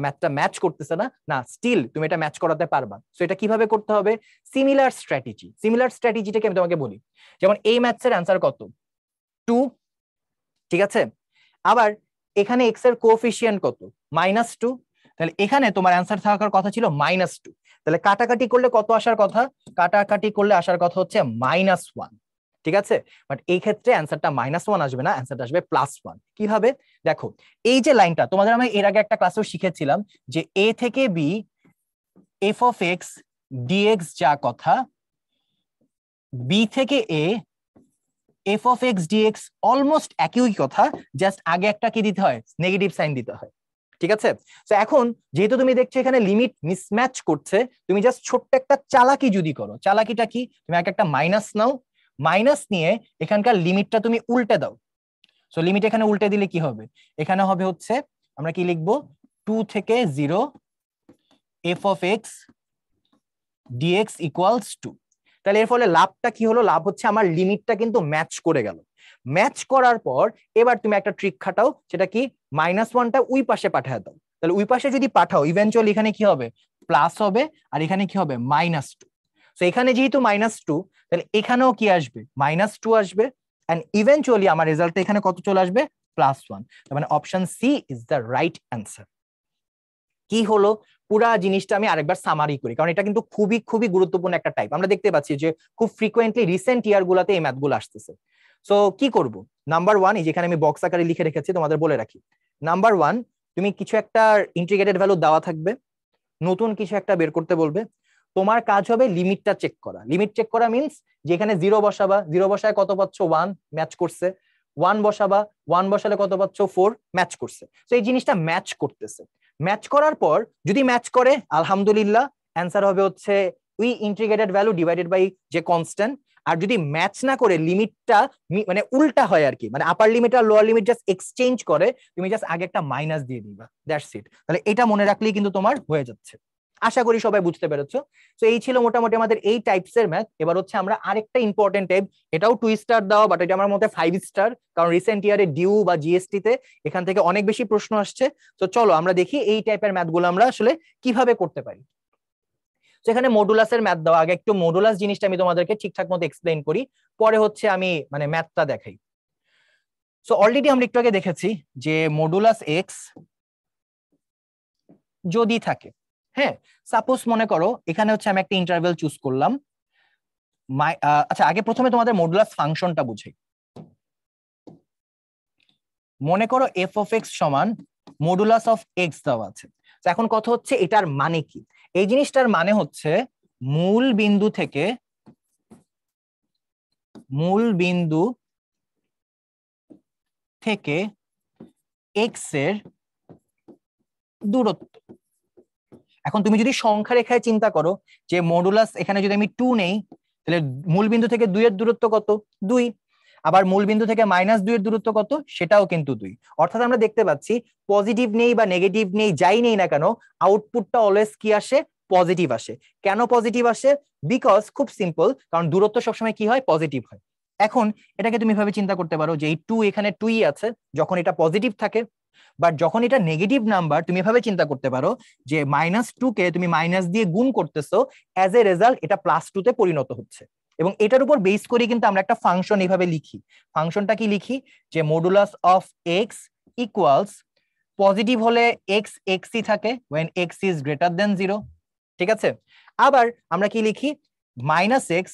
ম্যাথটা ম্যাচ করতেছে না, না স্টিল তুমি এটা ম্যাচ করাতে পারবা। সো এটা কিভাবে করতে হবে, সিমিলার স্ট্র্যাটেজি, সিমিলার স্ট্র্যাটেজিটাকে আমি তোমাকে বলি। যেমন এই ম্যাথসের অ্যান্সার কত 2, ঠিক আছে, আবার এখানে এক্স এর কোএফিসিয়েন্ট কত -2, তাহলে এখানে তোমার অ্যান্সার থাকার কথা ছিল -2, তাহলে কাটাকাটি করলে কত আসার কথা, কাটাকাটি করলে আসার কথা হচ্ছে -1। ঠিক আছে, বাট এই ক্ষেত্রে অ্যান্সারটা -1 আসবে না, অ্যান্সারটা আসবে +1। কিভাবে দেখো, এই যে লাইনটা তোমাদের আমি এর আগে একটা ক্লাসেও শিখেছিলাম যে a থেকে b f of x dx যা কথা, b থেকে a f of x dx almost একই কথা, জাস্ট আগে একটা কি দিতে হয়, নেগেটিভ সাইন দিতে হয়। ঠিক আছে, তো এখন যেহেতু তুমি দেখছো এখানে লিমিট মিসম্যাচ করছে, তুমি জাস্ট ছোট্ট একটা চালাকি যদি করো, চালাকিটা কি, তুমি একটা মাইনাস নাও, মাইনাস নিয়ে এখানকার লিমিটটা তুমি উল্টে দাও। সো লিমিট এখানে উল্টে দিলে কি হবে, এখানে হবে হচ্ছে আমরা কি লিখবো 2 থেকে 0 f of x dx equals 2। তাহলে এর ফলে লাভটা কি হলো, লাভ হচ্ছে আমার লিমিটটা কিন্তু ম্যাচ করে গেল। ম্যাচ করার পর এবার তুমি একটা ট্রিক খাটাও, সেটা কি -1টা ওই পাশে পাঠিয়ে দাও। তাহলে ওই পাশে যদি পাঠাও, ইভেনচুয়ালি এখানে কি হবে প্লাস হবে, আর এখানে কি হবে -2। তো এখানে যেহেতু -2, তাহলে এখানেও কি আসবে -2 আসবে, এন্ড ইভেনচুয়ালি আমার রেজাল্টে এখানে কত চলে আসবে +1। তার মানে option C is the right answer. কি হলো, পুরা জিনিসটা আমি আরেকবার সামারি করি, কারণ এটা কিন্তু খুবই খুবই গুরুত্বপূর্ণ একটা টাইপ। আমরা দেখতে পাচ্ছি যে খুব ফ্রিকোয়েন্টলি রিসেন্ট ইয়ার গুলাতে এই ম্যাথগুলো আসতেছে। সো কি করব, নাম্বার 1, যেখানে আমি বক্স আকারে লিখে রেখেছি তোমাদের বলে রাখি, নাম্বার 1 তুমি কিছু একটা ইন্টিগ্রেটেড ভ্যালু দেওয়া থাকবে, নতুন কিছু একটা বের করতে বলবে, তোমার কাজ হবে লিমিটটা চেক করা। লিমিট চেক করা মিন্স যেখানে 0 বসাবা, 0 বসায় কত পাচ্ছ 1, ম্যাচ করছে, 1 বসাবা, 1 বসালে কত পাচ্ছ 4, ম্যাচ করছে। তো এই জিনিসটা ম্যাচ করতেছে। ম্যাচ করার পর যদি ম্যাচ করে আলহামদুলিল্লাহ, অ্যান্সার হবে হচ্ছে we integrated value divided by যে কনস্ট্যান্ট। আর যদি ম্যাচ না করে লিমিটটা মানে উল্টা হয় আর কি, মানে আপার লিমিট আর লোয়ার লিমিট জাস্ট এক্সচেঞ্জ করে, তুমি জাস্ট আগে একটা মাইনাস দিয়ে দিবা, দ্যাটস ইট। তাহলে এটা মনে রাখলেই কিন্তু তোমার হয়ে যাচ্ছে। আশা করি সবাই বুঝতে পেরেছো। তো এই ছিল মোটামুটি আমাদের এই টাইপসের ম্যাথ। এবার হচ্ছে আমরা আরেকটা ইম্পর্টেন্ট টাইপ, এটাও 2 স্টার দেওয়া, বাট এটা আমার মতে 5 স্টার, কারণ রিসেন্ট ইয়ারে ডিউ বা জিএসটি তে এখান থেকে অনেক বেশি প্রশ্ন আসছে। তো চলো আমরা দেখি এই টাইপের ম্যাথগুলো আমরা আসলে কিভাবে করতে পারি। সেখানে মডুলাসের ম্যাথ দেওয়া, আগে একটু মডুলাস জিনিসটা আমি তোমাদেরকে ঠিকঠাক মতো এক্সপ্লেইন করি, পরে হচ্ছে আমি মানে ম্যাথটা দেখাই। সো অলরেডি আমরা একটু আগে দেখেছি যে মডুলাস এক্স যদি থাকে, হ্যাঁ, সাপোজ মনে করো এখানে হচ্ছে আমি একটা ইন্টারভেল চুজ করলাম, আচ্ছা আগে প্রথমে তোমাদের মডুলাস ফাংশনটা বুঝাই। মনে করো এফ অফ এক্স সমান মডুলাস অফ এক্স দেওয়া আছে। এখন কথা হচ্ছে এটার মানে কি? এই জিনিসটার মানে হচ্ছে মূল বিন্দু থেকে এক্স এর দূরত্ব। এখন তুমি যদি সংখ্যা রেখায় চিন্তা করো যে মডুলাস, এখানে যদি আমি 2 নেই, তাহলে মূল বিন্দু থেকে 2 এর দূরত্ব কত? 2। আবার মূল বিন্দু থেকে -2 এর দূরত্ব কত? সেটাও কিন্তু 2। অর্থাৎ আমরা দেখতে পাচ্ছি পজিটিভ নেই বা নেগেটিভ নেই, যাই নেই না কেন, আউটপুটটা অলওয়েজ কি আসে? পজিটিভ আসে। কেন পজিটিভ আসে? বিকজ খুব সিম্পল, কারণ দূরত্ব সবসময় কি হয়? পজিটিভ হয়। এখন এটাকে তুমি ভাবে চিন্তা করতে পারো যে এই 2 এখানে 2ই আছে যখন এটা পজিটিভ থাকে, বাট যখন এটা নেগেটিভ নাম্বার তুমি এভাবে চিন্তা করতে পারো যে -2 কে তুমি মাইনাস দিয়ে গুণ করতেছো, অ্যাজ এ রেজাল্ট এটা +2 তে পরিণত হচ্ছে। এবং এটার উপর বেস করে কিন্তু আমরা একটা ফাংশন এইভাবে লিখি। ফাংশনটা কি লিখি? যে modulus of x equals, positive হলে এক্স এক্সই থাকে when x is greater than 0, ঠিক আছে? আবার আমরা কি লিখি? -x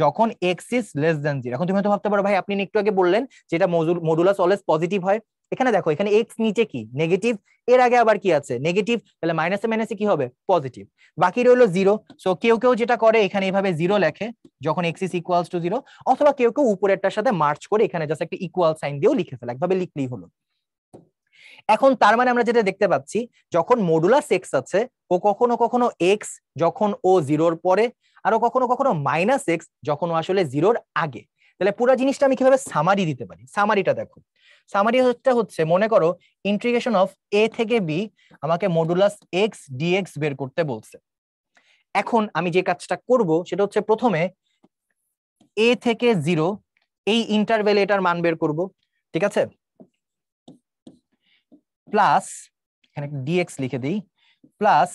যখন x is less than 0। এখন তুমি হয়তো ভাবতে পারো ভাই আপনি একটু আগে বললেন যে এটা মডুলাস অলওয়েজ পজিটিভ হয়। এখানে দেখো এখানে এক্স নিচে কি? নেগেটিভ, এর আগে আবার কি আছে? নেগেটিভ, তাহলে মাইনাসে মাইনাসে কি হবে? পজিটিভ। বাকি রইলো 0। সো কেউ কেউ যেটা করে এখানে এইভাবে 0 লেখে যখন x is equals to 0, অথবা কেউ কেউ উপরেরটার সাথে মার্চ করে এখানে জাস্ট একটা ইকুয়াল সাইন দিয়েও লিখে ফেলে, একভাবে লিখলেই হলো। এখন তার মানে আমরা যেটা দেখতে পাচ্ছি, যখন মডুলাস এক্স আছে ও কখনো কখনো এক্স যখন ও 0-র পরে, আরো কখনো কখনো -x যখন ও আসলে 0-র আগে। তাহলে পুরো জিনিসটা আমি কিভাবে সামারি দিতে পারি? সামারিটা দেখো। সামারিটা হচ্ছে মনে করো ইন্টিগ্রেশন অফ a থেকে b আমাকে মডুলাস x dx বের করতে বলছে। এখন আমি যে কাজটা করব সেটা হচ্ছে প্রথমে a থেকে 0 এই ইন্টারভ্যালে এটার মান বের করব, ঠিক আছে? প্লাস এখানে ডিএক্স লিখে দিই, প্লাস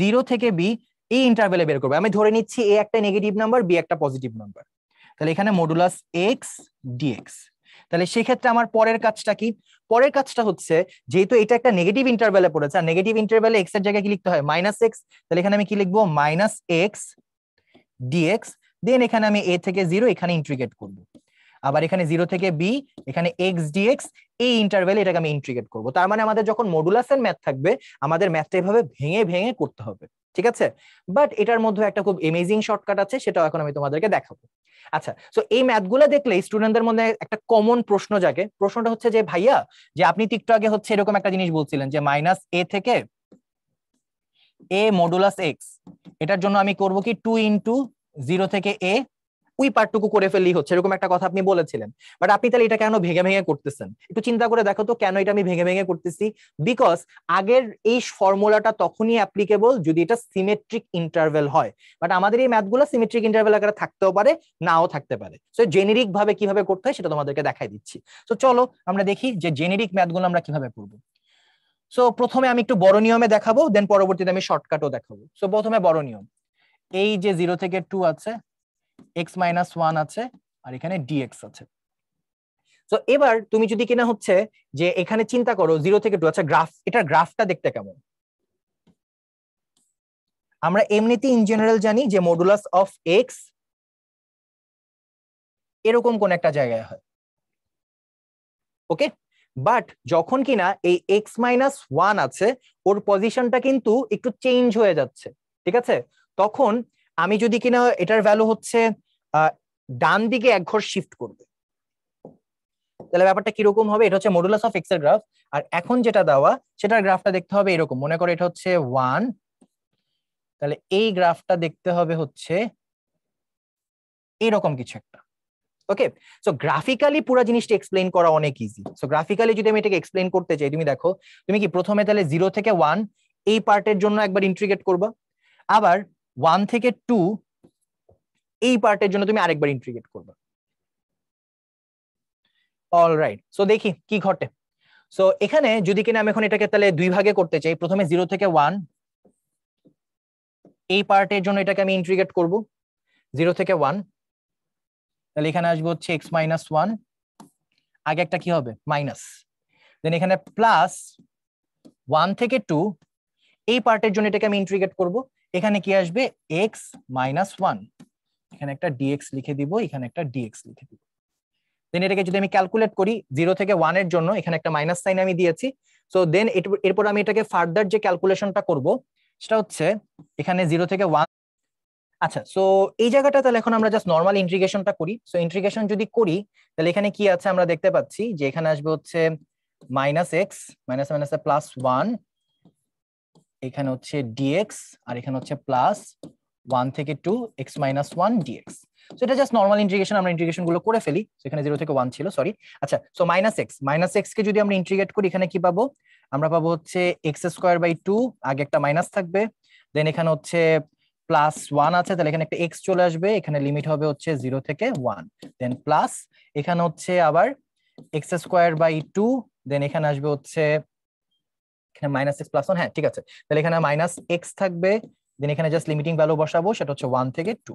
0 থেকে বি এই ইন্টারভ্যালে বের করবো। আমি ধরে নিচ্ছি এ একটা নেগেটিভ নাম্বার, বি একটা পজিটিভ নাম্বার, তাহলে এখানে মডুলাস এক্স ডিএক্স। তাহলে সেক্ষেত্রে আমার পরের কাজটা কি? পরের কাজটা হচ্ছে যেহেতু এটা একটা নেগেটিভ ইন্টারভ্যালে পড়েছে, আর নেগেটিভ ইন্টারভ্যালে এক্স এর জায়গায় কি লিখতে হয়? -x। তাহলে এখানে আমি কি লিখবো? -x dx. দেন এখানে আমি এ থেকে 0 এখানে ইন্টিগ্রেট করবো। আবার এখানে 0 থেকে বি, এখানে এক্স ডিএক্স, এই ইন্টারভ্যালে এটাকে আমি ইন্টিগ্রেট করব। তার মানে আমাদের যখন মডুলাসের ম্যাথ থাকবে আমাদের ম্যাথটা এভাবে ভেঙে ভেঙে করতে হবে, ঠিক আছে? বাট এটার মধ্যে একটা খুব অ্যামেজিং শর্টকাট আছে, সেটাও এখন আমি তোমাদেরকে দেখাবো। আচ্ছা, সো এই ম্যাথগুলো দেখলে স্টুডেন্টদের মধ্যে একটা কমন প্রশ্ন জাগে। প্রশ্নটা হচ্ছে যে ভাইয়া, যে আপনি তো একটু আগে হচ্ছে এরকম একটা জিনিস বলছিলেন যে -a থেকে a মডুলাস এক্স, এটার জন্য আমি করব কি 2 × 0 থেকে a, ওই পার্টটুকু করে ফেললেই হচ্ছে, এরকম একটা কথা আপনি বলেছিলেন। বাট আপনি তাহলে এটা কেন ভেঙে ভেঙে করতেছেন? একটু চিন্তা করে দেখো তো কেন এটা আমি ভেঙে ভেঙে করতেছি। বিকজ আগের এই ফর্মুলাটা তখনই অ্যাপ্লিকেবল যদি এটা সিমেট্রিক ইন্টারভ্যাল হয়, বাট আমাদের এই ম্যাথগুলো সিমেট্রিক ইন্টারভ্যাল আকারে থাকতেও পারে, নাও থাকতে পারে। সো জেনেরিক ভাবে কিভাবে করতে হয় সেটা তোমাদেরকে দেখাই দিচ্ছি। তো চলো আমরা দেখি যে জেনেরিক ম্যাথগুলো আমরা কিভাবে করব। সো প্রথমে আমি একটু বড় নিয়মে দেখাবো, দেন পরবর্তীতে আমি শর্টকাটও দেখাবো। সো প্রথমে বড় নিয়ম, এই যে 0 থেকে 2 আছে, x-1 আছে, আর এখানে dx আছে। তো এবার তুমি যদি কিনা হচ্ছে যে এখানে চিন্তা করো 0 থেকে 2, আচ্ছা গ্রাফ, এটার গ্রাফটা দেখতে কেমন? আমরা এমনিতে ইন জেনারেল জানি যে মডুলাস অফ এক্স এরকম কোন একটা জায়গায় হয়, ওকে? বাট যখন কিনা এই x-1 আছে, ওর পজিশনটা কিন্তু একটু চেঞ্জ হয়ে যাচ্ছে, ঠিক আছে? তখন আমি যদি কিনা এটার ভ্যালু হচ্ছে ডান দিকে এক ঘর শিফট করবে, তাহলে ব্যাপারটা কিরকম হবে? এটা হচ্ছে মডুলাস অফ এক্স এর গ্রাফ। আর এখন যেটা দেওয়া সেটার গ্রাফটা দেখতে হবে এরকম, মনে করো এটা হচ্ছে 1, তাহলে এই গ্রাফটা দেখতে হবে হচ্ছে এরকম কিছু একটা, ওকে? সো গ্রাফিক্যালি পুরো জিনিসটা এক্সপ্লেইন করা অনেক ইজি। সো গ্রাফিক্যালি যদি আমি এটাকে এক্সপ্লেইন করতে চাই, তুমি দেখো তুমি কি প্রথমে তাহলে 0 থেকে 1 এই পার্টের জন্য একবার ইন্টিগ্রেট করবা, আবার 1 থেকে 2 এই পার্টের জন্য তুমি আরেকবার ইন্টিগ্রেট করবে। অলরাইট, সো দেখি কি ঘটে। সো এখানে যদি কিনা আমি এখন এটাকে তাহলে দুই ভাগে করতে চাই, প্রথমে 0 থেকে 1 এই পার্টের জন্য এটাকে আমি ইন্টিগ্রেট করব 0 থেকে 1, তাহলে এখানে আসবে হচ্ছে x মাইনাস 1, আগে একটা কি হবে মাইনাস, দেন এখানে প্লাস 1 থেকে 2 এই পার্টের জন্য এটাকে আমি ইন্টিগ্রেট করব, এখানে কি আসবে x মাইনাস 1, এখানে একটা dx লিখে দিব, এখানে একটা dx লিখে দিব। দেন এটাকে যদি আমি ক্যালকুলেট করি 0 থেকে 1 এর জন্য এখানে একটা মাইনাস সাইন আমি দিয়েছি। সো দেন এরপর আমি এটাকে ফার্দার যে ক্যালকুলেশনটা করব সেটা হচ্ছে এখানে 0 থেকে 1। আচ্ছা, সো এই জায়গাটা তাহলে এখন আমরা জাস্ট নরমাল ইন্টিগ্রেশনটা করি। সো ইন্টিগ্রেশন যদি করি তাহলে এখানে কি আছে আমরা দেখতে পাচ্ছি যে এখানে আসবে হচ্ছে minus x minus minus plus 1, এখানে হচ্ছে dx, আর এখানে হচ্ছে প্লাস 1 থেকে 2 x মাইনাস 1 dx। সো এটা জাস্ট নরমাল ইন্টিগ্রেশন, আমরা ইন্টিগ্রেশন গুলো করে ফেলি। এখানে 0 থেকে 1 ছিল, সরি। আচ্ছা, সো মাইনাস এক্স কে যদি আমরা ইন্টিগ্রেট করি এখানে কি পাবো, আমরা পাবো হচ্ছে এক্স স্কোয়ার বাই 2, আগে একটা মাইনাস থাকবে, দেন এখানে হচ্ছে প্লাস 1 আছে, তাহলে এখানে একটা এক্স চলে আসবে, এখানে লিমিট হবে হচ্ছে 0 থেকে 1, দেন প্লাস এখানে হচ্ছে আবার এক্স স্কোয়ার বাই 2, দেন এখানে আসবে হচ্ছে এখানে মাইনাস এক্স প্লাস 1, হ্যাঁ ঠিক আছে, তাহলে এখানে মাইনাস এক্স থাকবে, দেন এখানে জাস্ট লিমিটিং ভ্যালু বসাবো, সেটা হচ্ছে 1 থেকে 2।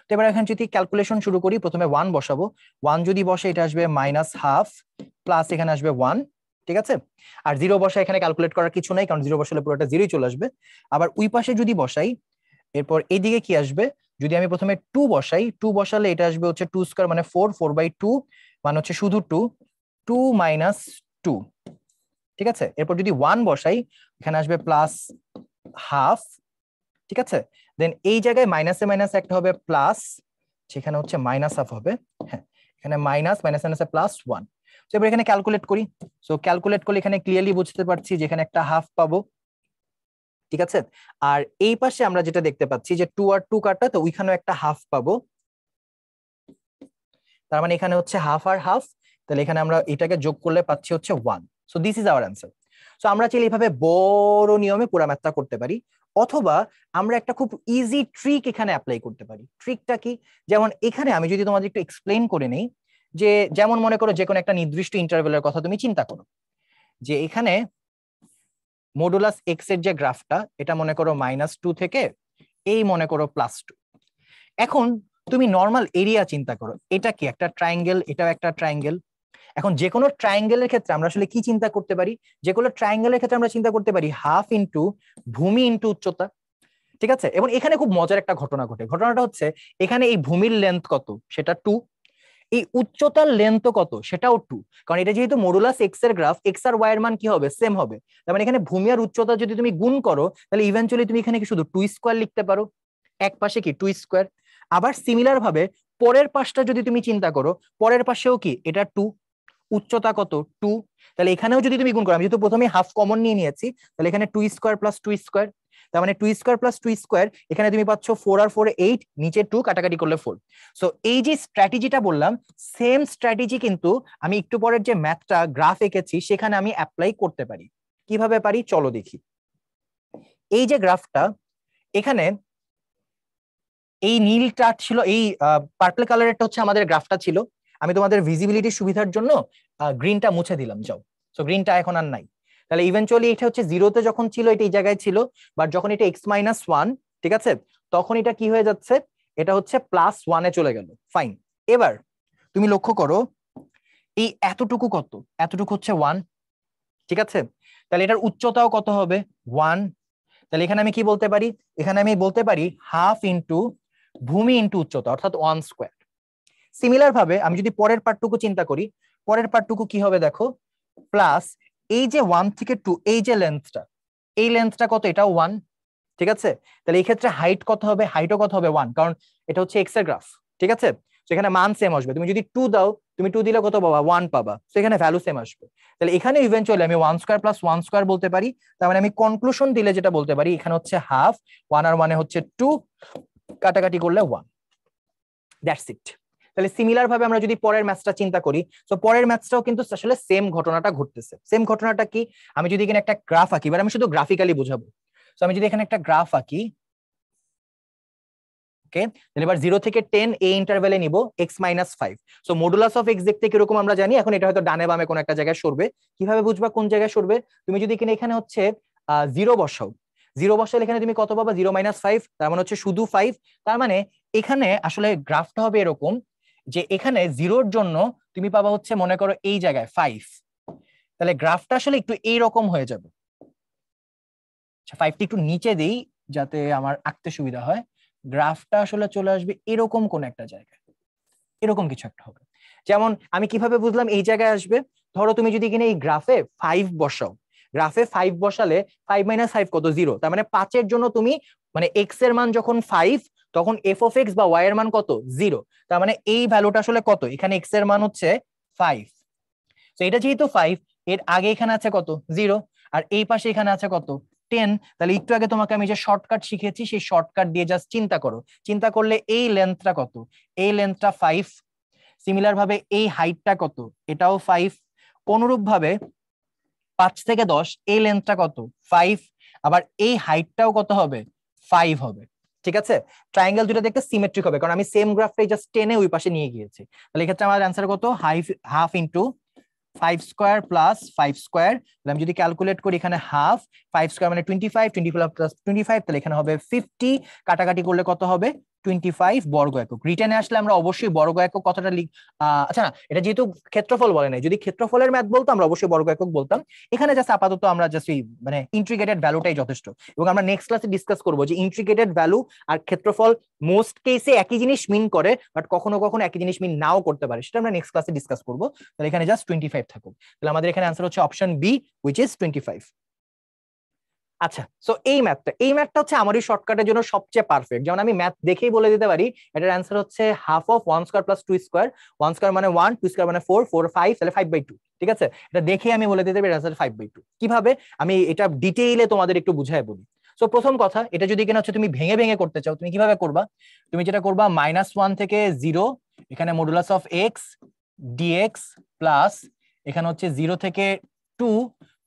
তো এবার এখানে যদি ক্যালকুলেশন শুরু করি, প্রথমে 1 বসাবো, 1 যদি বসে এটা আসবে মাইনাস হাফ, প্লাস এখানে আসবে 1, ঠিক আছে। আর 0 বসা এখানে ক্যালকুলেট করার কিছু নাই, কারণ 0 বসালে পুরোটা 0ই চলে আসবে। আবার ওই পাশে যদি বসাই, এরপর এইদিকে কি আসবে, যদি আমি প্রথমে 2 বসাই, 2 বসালে এটা আসবে হচ্ছে 2 স্কয়ার মানে 4, 4 বাই 2 মানে হচ্ছে শুধু 2, 2 মাইনাস 2, ঠিক আছে। এরপর যদি 1 বসাই এখানে আসবে প্লাস হাফ, ঠিক আছে। দেন এই জায়গায় মাইনাসে মাইনাস একটা হবে প্লাস, সেখানে হচ্ছে মাইনাস হাফ হবে, হ্যাঁ এখানে মাইনাস মাইনাস মাইনাসে প্লাস 1। তো এবার এখানে ক্যালকুলেট করি, সো ক্যালকুলেট করলে এখানে ক্লিয়ারলি বুঝতে পারছি যে এখানে একটা হাফ পাবো, ঠিক আছে। আর এই পাশে আমরা যেটা দেখতে পাচ্ছি যে 2 আর 2 কাটা, তো ওইখানেও একটা হাফ পাবো, তার মানে এখানে হচ্ছে হাফ আর হাফ, তাহলে এখানে আমরা এটাকে যোগ করলে পাচ্ছি হচ্ছে 1। So this is our answer. So আমরা চাইলে এইভাবে বড় নিয়মে পুরো ম্যাথটা করতে পারি, অথবা আমরা একটা খুব ইজি ট্রিক এখানে অ্যাপ্লাই করতে পারি। ট্রিকটা কি, যেমন এখানে আমি যদি তোমাদের একটু এক্সপ্লেইন করে নেই, যে যেমন মনে করো যে কোনো একটা নির্দিষ্ট ইন্টারভ্যালের কথা তুমি চিন্তা করো, যে এখানে মডুলাস এক্স এর যে গ্রাফটা, এটা মনে করো -2 থেকে এই মনে করো +2। এখন তুমি নর্মাল এরিয়া চিন্তা করো, এটা কি একটা ট্রায়াঙ্গেল, এটাও একটা ট্রায়াঙ্গেল। এখন যে কোনো ট্রায়াঙ্গেলের ক্ষেত্রে আমরা আসলে কি চিন্তা করতে পারি, যে কোনো ট্রায়াঙ্গেলের ক্ষেত্রে আমরা চিন্তা করতে পারি হাফ ইন্টু ভূমি ইন্টু উচ্চতা, ঠিক আছে। এবং এখানে খুব মজার একটা ঘটনা ঘটে, ঘটনাটা হচ্ছে এখানে এই ভূমির লেন্থ কত সেটা 2, এই উচ্চতার লেন্থ কত সেটাও 2, কারণ এটা যেহেতু মডুলাস এক্স এর গ্রাফ, এক্স আর ওয়াই এর মান কি হবে সেম হবে, তার মানে এখানে ভূমি আর উচ্চতা যদি তুমি গুণ করো তাহলে ইভেন্চুয়ালি তুমি এখানে কি শুধু 2 স্কয়ার লিখতে পারো, এক পাশে কি 2 স্কয়ার। আবার সিমিলার ভাবে পরের পাশটা যদি তুমি চিন্তা করো, পরের পাশেও কি এটা 2, উচ্চতা কত 2, তাহলে এখানেও যদি তুমি গুণ করো, আমি যেহেতু প্রথমে হাফ কমন নিয়ে নিয়েছি, তাহলে এখানে 2 স্কয়ার প্লাস 2 স্কয়ার, তার মানে 2 স্কয়ার প্লাস 2 স্কয়ার, এখানে তুমি পাচ্ছ 4 আর 4 8, নিচে 2 কাটাকাটি করলে 4। সো এই যে স্ট্র্যাটেজিটা বললাম, সেম স্ট্র্যাটেজি কিন্তু আমি একটু পরের যে ম্যাথটা গ্রাফ এঁকেছি সেখানে আমি অ্যাপ্লাই করতে পারি। কিভাবে পারি চলো দেখি। এই যে গ্রাফটা, এখানে এই নীলটা ছিল, এই পার্পল কালারেরটা হচ্ছে আমাদের গ্রাফটা ছিল, আমি তোমাদের ভিজিবিলিটির সুবিধার জন্য গ্রিনটা মুছে দিলাম, যাও। সো গ্রিনটা এখন আর নাই, তাহলে ইভেন্চুয়ালি এটা হচ্ছে 0-তে যখন ছিল এটা এই জায়গায় ছিল, বাট যখন এটা x-1, ঠিক আছে, তখন এটা কি হয়ে যাচ্ছে, এটা হচ্ছে +1-এ চলে গেল, ফাইন। এবার তুমি লক্ষ্য করো এই এতটুকু কত, এতটুকু হচ্ছে 1, ঠিক আছে, তাহলে এটার উচ্চতাও কত হবে 1, তাহলে এখানে আমি কি বলতে পারি, এখানে আমি বলতে পারি হাফ ইন্টু ভূমি ইন্টু উচ্চতা, অর্থাৎ 1 স্কয়ার। সিমিলার ভাবে আমি যদি পরের পার্টটুকু চিন্তা করি, পরের পার্টটুকু কি হবে দেখো, প্লাস এই যে 1 থেকে 2 এই যে লেন্থটা, এই লেন্থটা কত, এটাও 1, ঠিক আছে। তাহলে এই ক্ষেত্রে হাইট কত হবে, হাইটও কত হবে 1, কারণ এটা হচ্ছে এক্স এর গ্রাফ, ঠিক আছে। সেখানে মান সেম আসবে, তুমি যদি 2 দাও, তুমি 2 দিলে কত পাবা 1 পাবা, সেখানে ভ্যালু সেম আসবে। তাহলে এখানে ইভেন্চুয়ালি আমি 1 স্কয়ার প্লাস 1 স্কয়ার বলতে পারি, তার মানে আমি কনক্লুশন দিলে যেটা বলতে পারি, এখানে হচ্ছে হাফ, 1 আর 1 হচ্ছে 2, কাটাকাটি করলে 1, দ্যাটস ইট। তাহলে সিমিলার ভাবে আমরা যদি পরের ম্যাথটা চিন্তা করি, তো পরের ম্যাথটাও কিন্তু আসলে সেম ঘটনাটা ঘটতেছে। সেম ঘটনাটা কি, আমি যদি এখানে একটা গ্রাফ আঁকি, এবার আমি শুধু গ্রাফিক্যালি বুঝাবো। তো আমি যদি এখানে একটা গ্রাফ আঁকি, ওকে, তাহলে এবার 0 থেকে 10 এই ইন্টারভ্যালে নিব x - 5। So modulus of x দেখতে কিরকম আমরা জানি, এখন এটা হয়তো ডানে বামে কোন একটা জায়গায় সরবে। কিভাবে বুঝবা কোন জায়গায় সরবে? তুমি যদি এখানে হচ্ছে 0 বসাও, 0 বসালে এখানে তুমি কত পাবা? 0 - 5, তার মানে হচ্ছে শুধু 5। তার মানে এখানে আসলে গ্রাফটা হবে এরকম যে এখানে 0-র জন্য তুমি পাবা হচ্ছে মনে করো এই জায়গায় 5, তাহলে গ্রাফটা আসলে একটু এইরকম হয়ে যাবে। 5টি একটু নিচে দিই যাতে আমার আঁকতে সুবিধা হয়। গ্রাফটা আসলে চলে আসবে এরকম কোন একটা জায়গায়, এরকম কিছু একটা হবে। যেমন আমি কিভাবে বুঝলাম এই জায়গায় আসবে? ধরো তুমি যদি এখানে এই গ্রাফে 5 বসাও, গ্রাফে 5 বসালে 5 - 5 কত? 0। তার মানে 5-এর জন্য তুমি মানে x এর মান যখন 5 তখন f of x বা y এর মান কত? 0। তার মানে এই ভ্যালুটা আসলে কত? এখানে x এর মান হচ্ছে 5। তো এটা যেহেতু 5, এর আগে এখানে আছে কত? 0, আর এই পাশে এখানে আছে কত? 10। তাহলে একটু আগে তোমাকে আমি যে শর্টকাট শিখেছি সেই শর্টকাট দিয়ে জাস্ট চিন্তা করো, চিন্তা করলে এই লেন্থটা কত? এই লেন্থটা 5। সিমিলার ভাবে এই হাইটটা কত? এটাও 5। অনুরূপ ভাবে 5 থেকে 10 এই লেন্থটা কত? 5। আবার এই হাইটটাও কত হবে? 5 হবে। ঠিক আছে, ট্রায়াঙ্গেল দুটো দেখতে সিমেট্রিক হবে কারণ আমি সেম গ্রাফটাই জাস্ট টেনে ওই পাশে নিয়ে গিয়েছি। তাহলে এক্ষেত্রে আমার অ্যান্সার কত? Half into 5 square plus 5 square. তাহলে আমি যদি ক্যালকুলেট করি এখানে হাফ, 5 স্কোয়ার মানে 25, 25 প্লাস 25, তাহলে এখানে হবে 50। কাটাকাটি করলে কত হবে? 25 বর্গ একক। রিটেনে আসলে আমরা অবশ্যই বর্গ একক কথাটা আচ্ছা না, এটা যেহেতু ক্ষেত্রফল বলে নাই, যদি ক্ষেত্রফলের ম্যাথ বলতো আমরা অবশ্যই বর্গ একক বলতাম। এখানে জাস্ট আপাতত আমরা জাস্ট মানে ইন্টিগ্রেটেড ভ্যালুটাই যথেষ্ট, এবং আমরা নেক্সট ক্লাসে ডিসকাস করবো যে ইন্টিগ্রেটেড ভ্যালু আর ক্ষেত্রফল মোস্ট কেসে একই জিনিস মিন করে, বাট কখনো কখনো একই জিনিস মিন নাও করতে পারে, সেটা আমরা নেক্সট ক্লাসে ডিসকাস করবো। তাহলে এখানে জাস্ট 25 থাকুক। তাহলে আমাদের এখানে অ্যান্সার হচ্ছে অপশন বি, হুইচ ইজ 25। আচ্ছা, সো এই ম্যাথটা হচ্ছে আমারই শর্টকাটের জন্য সবচেয়ে পারফেক্ট। যেমন আমি ম্যাথ দেখেই বলে দিতে পারি এটার অ্যান্সার হচ্ছে half of 1 square plus 2 square. 1 square মানে 1, 2 স্কয়ার মানে 4, 4 5, তাহলে 5/2। ঠিক আছে, এটা দেখেই আমি বলে দিতে পারি অ্যান্সার 5/2। কিভাবে আমি এটা ডিটেইলে তোমাদের একটু বুঝায় বলি। সো প্রথম কথা, এটা যদি কিনা হচ্ছে তুমি ভেঙে ভেঙে করতে চাও, তুমি কিভাবে করবা? তুমি যেটা করবা -1 থেকে 0, এখানে modulus of x dx plus এখানে হচ্ছে 0 থেকে 2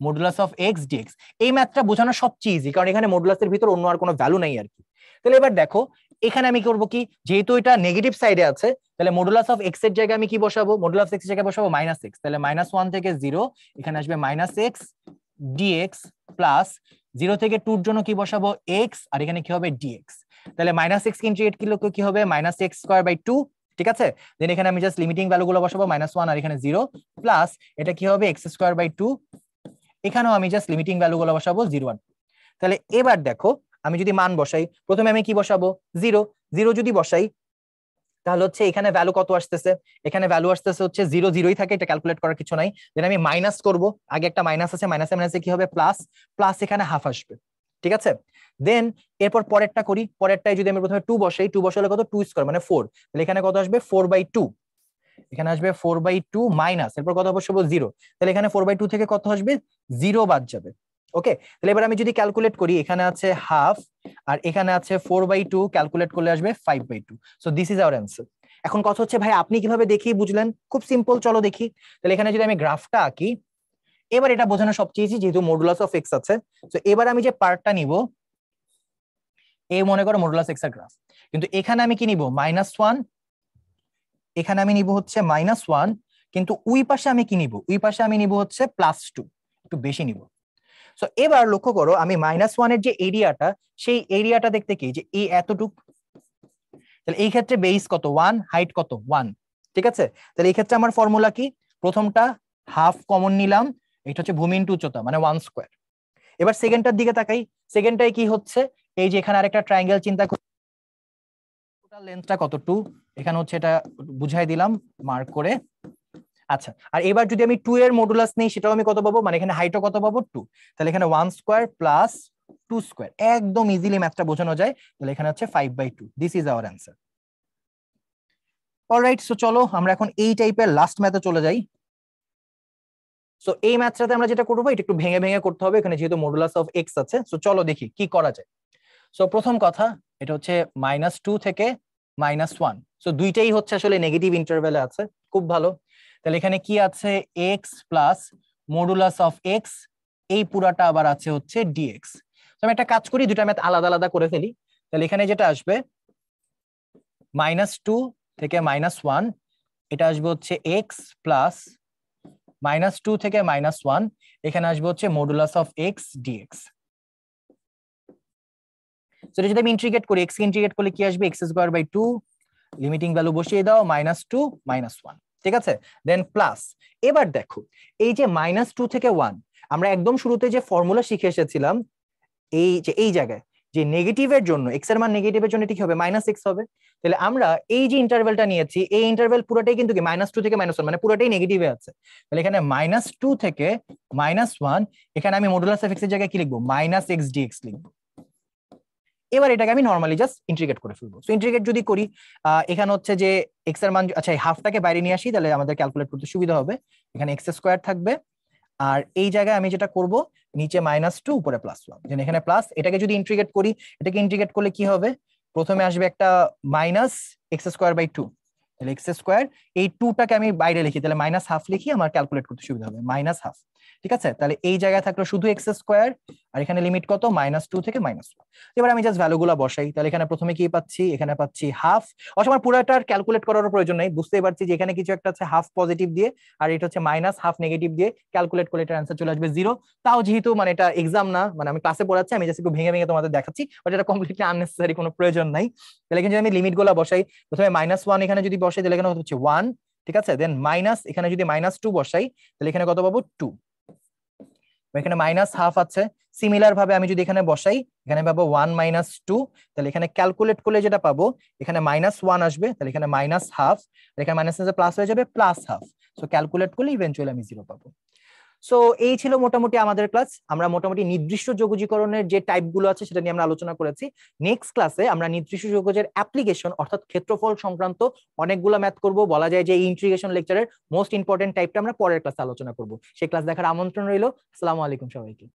মডুলাস অফ এক্স ডিএক্স। এই ম্যাথটা বোঝানো সবচেয়ে ইজি কারণ এখানে মডুলাসের ভিতর অন্য আর কোনো ভ্যালু নাই আর কি। তাহলে এবার দেখো এখানে আমি করব কি, যেহেতু এটা নেগেটিভ সাইডে আছে তাহলে মডুলাস অফ এক্স এর জায়গায় আমি কি বসাবো? মডুলাস এক্স এর জায়গায় বসাবো -x। তাহলে -1 থেকে 0, এখানে আসবে -x dx প্লাস 0 থেকে 2 এর জন্য কি বসাবো? x, আর এখানে কি হবে? dx। তাহলে -x ইনটু 8 কি হবে? -x²/2। ঠিক আছে, দেন এখানে আমি জাস্ট লিমিটিং ভ্যালুগুলো বসাবো -1 আর এখানে 0 প্লাস এটা কি হবে? x²/2। এখানেও আমি জাস্ট লিমিটিং ভ্যালুগুলো বসাবো 0 1। তাহলে এবার দেখো আমি যদি মান বসাই, প্রথমে আমি কি বসাবো? 0। 0 যদি বসাই তাহলে হচ্ছে এখানে ভ্যালু কত আসতেছে? এখানে ভ্যালু আসতেছে হচ্ছে 0 0ই থাকে, এটা ক্যালকুলেট করার কিছু নাই। দেন আমি মাইনাস করব, আগে একটা মাইনাস আছে, মাইনাসে মাইনাসে কি হবে? প্লাস, প্লাস এখানে হাফ আসবে। ঠিক আছে, দেন এরপর পরেরটা করি। পরেরটাই যদি আমি প্রথমে 2 বসাই, 2 বসালে কত? 2 স্কয়ার মানে 4। তাহলে এখানে কত আসবে? 4/2। এখানে আসবে 4/2 মাইনাস, এরপর কত বসাবো? 0। তাহলে এখানে 4/2 থেকে কত আসবে? 0 বাদ যাবে। ওকে, তাহলে এবার আমি যদি ক্যালকুলেট করি, এখানে আছে হাফ আর এখানে আছে 4/2, ক্যালকুলেট করলে আসবে 5/2। So this is our answer. এখন কথা হচ্ছে ভাই আপনি কিভাবে দেখিয়ে বুঝলেন? খুব সিম্পল, চলো দেখি। তাহলে এখানে যদি আমি গ্রাফটা আঁকি, এবার এটা বোঝানো সবচেয়ে ইজি যেহেতু মডুলাস অফ এক্স আছে। তো এবার আমি যে পার্টটা নিব, এই মনে করো মডুলাস এক্স এর গ্রাফ, কিন্তু এখানে আমি কি নিব? -1, এখানে আমি নিব হচ্ছে -1, কিন্তু ওই পাশে আমি কি নিব? ওই পাশে আমি নিব হচ্ছে +2, একটু বেশি নিব। সো এবার লক্ষ্য করো আমি -1 এর যে এরিয়াটা, সেই এরিয়াটা দেখতে কি যে এই এতটুক। তাহলে এই ক্ষেত্রে বেস কত? 1, হাইট কত? 1। ঠিক আছে, তাহলে এই ক্ষেত্রে আমার ফর্মুলা কি? প্রথমটা হাফ কমন নিলাম, এটা হচ্ছে ভূমি ইনটু উচ্চতা মানে 1 স্কয়ার। এবার সেকেন্ডটার দিকে তাকাই, সেকেন্ডটাই কি হচ্ছে? এই যে এখানে আরেকটা ট্রায়াঙ্গেল চিন্তা করি, টোটাল লেন্থটা কত? 2। এখানে হচ্ছে এটা বুঝাই দিলাম মার্ক করে। আচ্ছা, আর এবার যদি আমি 2 এর মডুলাস নেই, সেটাও আমি কত পাবো? মানে এখানে হাইটও কত পাবো? 2। তাহলে এখানে 1 স্কয়ার প্লাস 2 স্কয়ার, একদম ইজিলি ম্যাথটা বোঝানো যায়। তাহলে এখানে হচ্ছে 5/2। This is our answer. Alright, so চলো আমরা এখন এই টাইপের লাস্ট ম্যাথে চলে যাই। সো এই ম্যাথটাতে আমরা যেটা করবো, এটা একটু ভেঙে ভেঙে করতে হবে এখানে যেহেতু মডুলাস অফ এক্স আছে। সো চলো দেখি কি করা যায়। সো প্রথম কথা, এটা হচ্ছে -2 থেকে -1। সো দুইটাই হচ্ছে আসলে নেগেটিভ ইন্টারভ্যালে আছে, খুব ভালো। তাহলে এখানে কি আছে? X plus modulus of x, এই পুরাটা আবার আছে হচ্ছে ডিএক্স। তো আমি একটা কাজ করি, দুটা ম্যাথ আলাদা আলাদা করে ফেলি। তাহলে এখানে যেটা আসবে -2 থেকে -1, এটা আসবে হচ্ছে x প্লাস -2 থেকে -1, এখানে আসবে হচ্ছে মডুলাস অফ x dx। তো এটা যদি আমি ইন্টিগ্রেট করি, x কে ইন্টিগ্রেট করলে কি আসবে, x²/2, লিমিটিং ভ্যালু বসিয়ে দাও, -2 -1, ঠিক আছে। দেন প্লাস, এবার দেখো এই যে -2 থেকে 1, আমরা একদম শুরুতে যে ফর্মুলা শিখে এসেছিলাম, এই যে এই জায়গায় যে নেগেটিভের জন্য, এক্স এর মান নেগেটিভের জন্য ঠিক হবে -x হবে। তাহলে আমরা এই যে ইন্টারভ্যালটা নিয়েছি, এই ইন্টারভ্যাল পুরোটাই কিন্তু কি -2 থেকে -1, মানে পুরোটাই নেগেটিভে আছে। তাহলে এখানে -2 থেকে -1, এখানে আমি মডুলাস অফ x এর জায়গায় কি লিখবো, -x dx লিখবো। এবার এটাকে আমি নরমালি জাস্ট ইন্টিগ্রেট করে ফেলবো। সো ইন্টিগ্রেট যদি করি, এখানে হচ্ছে যে এক্স এর মান, আচ্ছা এই হাফটাকে বাইরে নিয়ে আসি, তাহলে আমাদের ক্যালকুলেট করতে সুবিধা হবে। এখানে x² থাকবে, আর এই জায়গায় আমি যেটা করব, নিচে -2 উপরে +1, যেন এখানে প্লাস, এটাকে যদি ইন্টিগ্রেট করি, এটাকে ইন্টিগ্রেট করলে কি হবে, প্রথমে আসবে একটা -x²/2, তাহলে x², এই 2টাকে আমি বাইরে লিখি, তাহলে -½ লিখি, আমার ক্যালকুলেট করতে সুবিধা হবে, -½ ঠিক আছে। তাহলে এই জায়গায় থাকলো শুধু x², আর এখানে লিমিট কত, -2 থেকে -1। এবার আমি জাস্ট ভ্যালুগুলো বসাই, তাহলে এখানে প্রথমে কি পাচ্ছি, এখানে পাচ্ছি হাফ, অসময় পুরোটার ক্যালকুলেট করার প্রয়োজন নেই, বুঝতেই পারছি যে এখানে কিছু একটা আছে হাফ পজিটিভ দিয়ে, আর এটা হচ্ছে -½ নেগেটিভ দিয়ে, ক্যালকুলেট করলে এটার অ্যান্সার চলে আসবে 0। তাও যেহেতু মানে এটা এক্সাম না, মানে আমি ক্লাসে পড়াচ্ছি, আমি জাস্ট একটু ভেঙে ভেঙে তোমাদের দেখাচ্ছি, বাট এটা কমপ্লিটলি আননেসেসারি, কোনো প্রয়োজন নাই। তাহলে এখানে যদি আমি লিমিট গুলা বসাই, প্রথমে -1 এখানে যদি বসাই, তাহলে এখানে হচ্ছে 1, ঠিক আছে। দেন মাইনাস, এখানে যদি -2 বসাই, তাহলে এখানে কত পাবো, 2। এখানে -½ আছে, সিমিলার ভাবে আমি যদি এখানে বসাই, এখানে পাবো 1 - 2, তাহলে এখানে ক্যালকুলেট করলে যেটা পাবো, এখানে -1 আসবে, তাহলে এখানে -½ এখানে মাইনাস প্লাস হয়ে যাবে, +½ সো ক্যালকুলেট করলে ইভেন্চুয়ালি আমি 0 পাবো। সো এই ছিল মোটামুটি আমাদের ক্লাস। আমরা মোটামুটি নির্দিষ্ট যোগজীকরণের যে টাইপ গুলো আছে সেটা নিয়ে আমরা আলোচনা করেছি। নেক্সট ক্লাসে আমরা নির্দিষ্ট যোগজের অ্যাপ্লিকেশন অর্থাৎ ক্ষেত্রফল সংক্রান্ত অনেকগুলো ম্যাথ করব। বলা যায় যে এই ইন্টিগ্রেশন লেকচারের মোস্ট ইম্পর্টেন্ট টাইপটা আমরা পরের ক্লাসে আলোচনা করব। সেই ক্লাস দেখার আমন্ত্রণ রইল। আসসালামু আলাইকুম সবাইকে।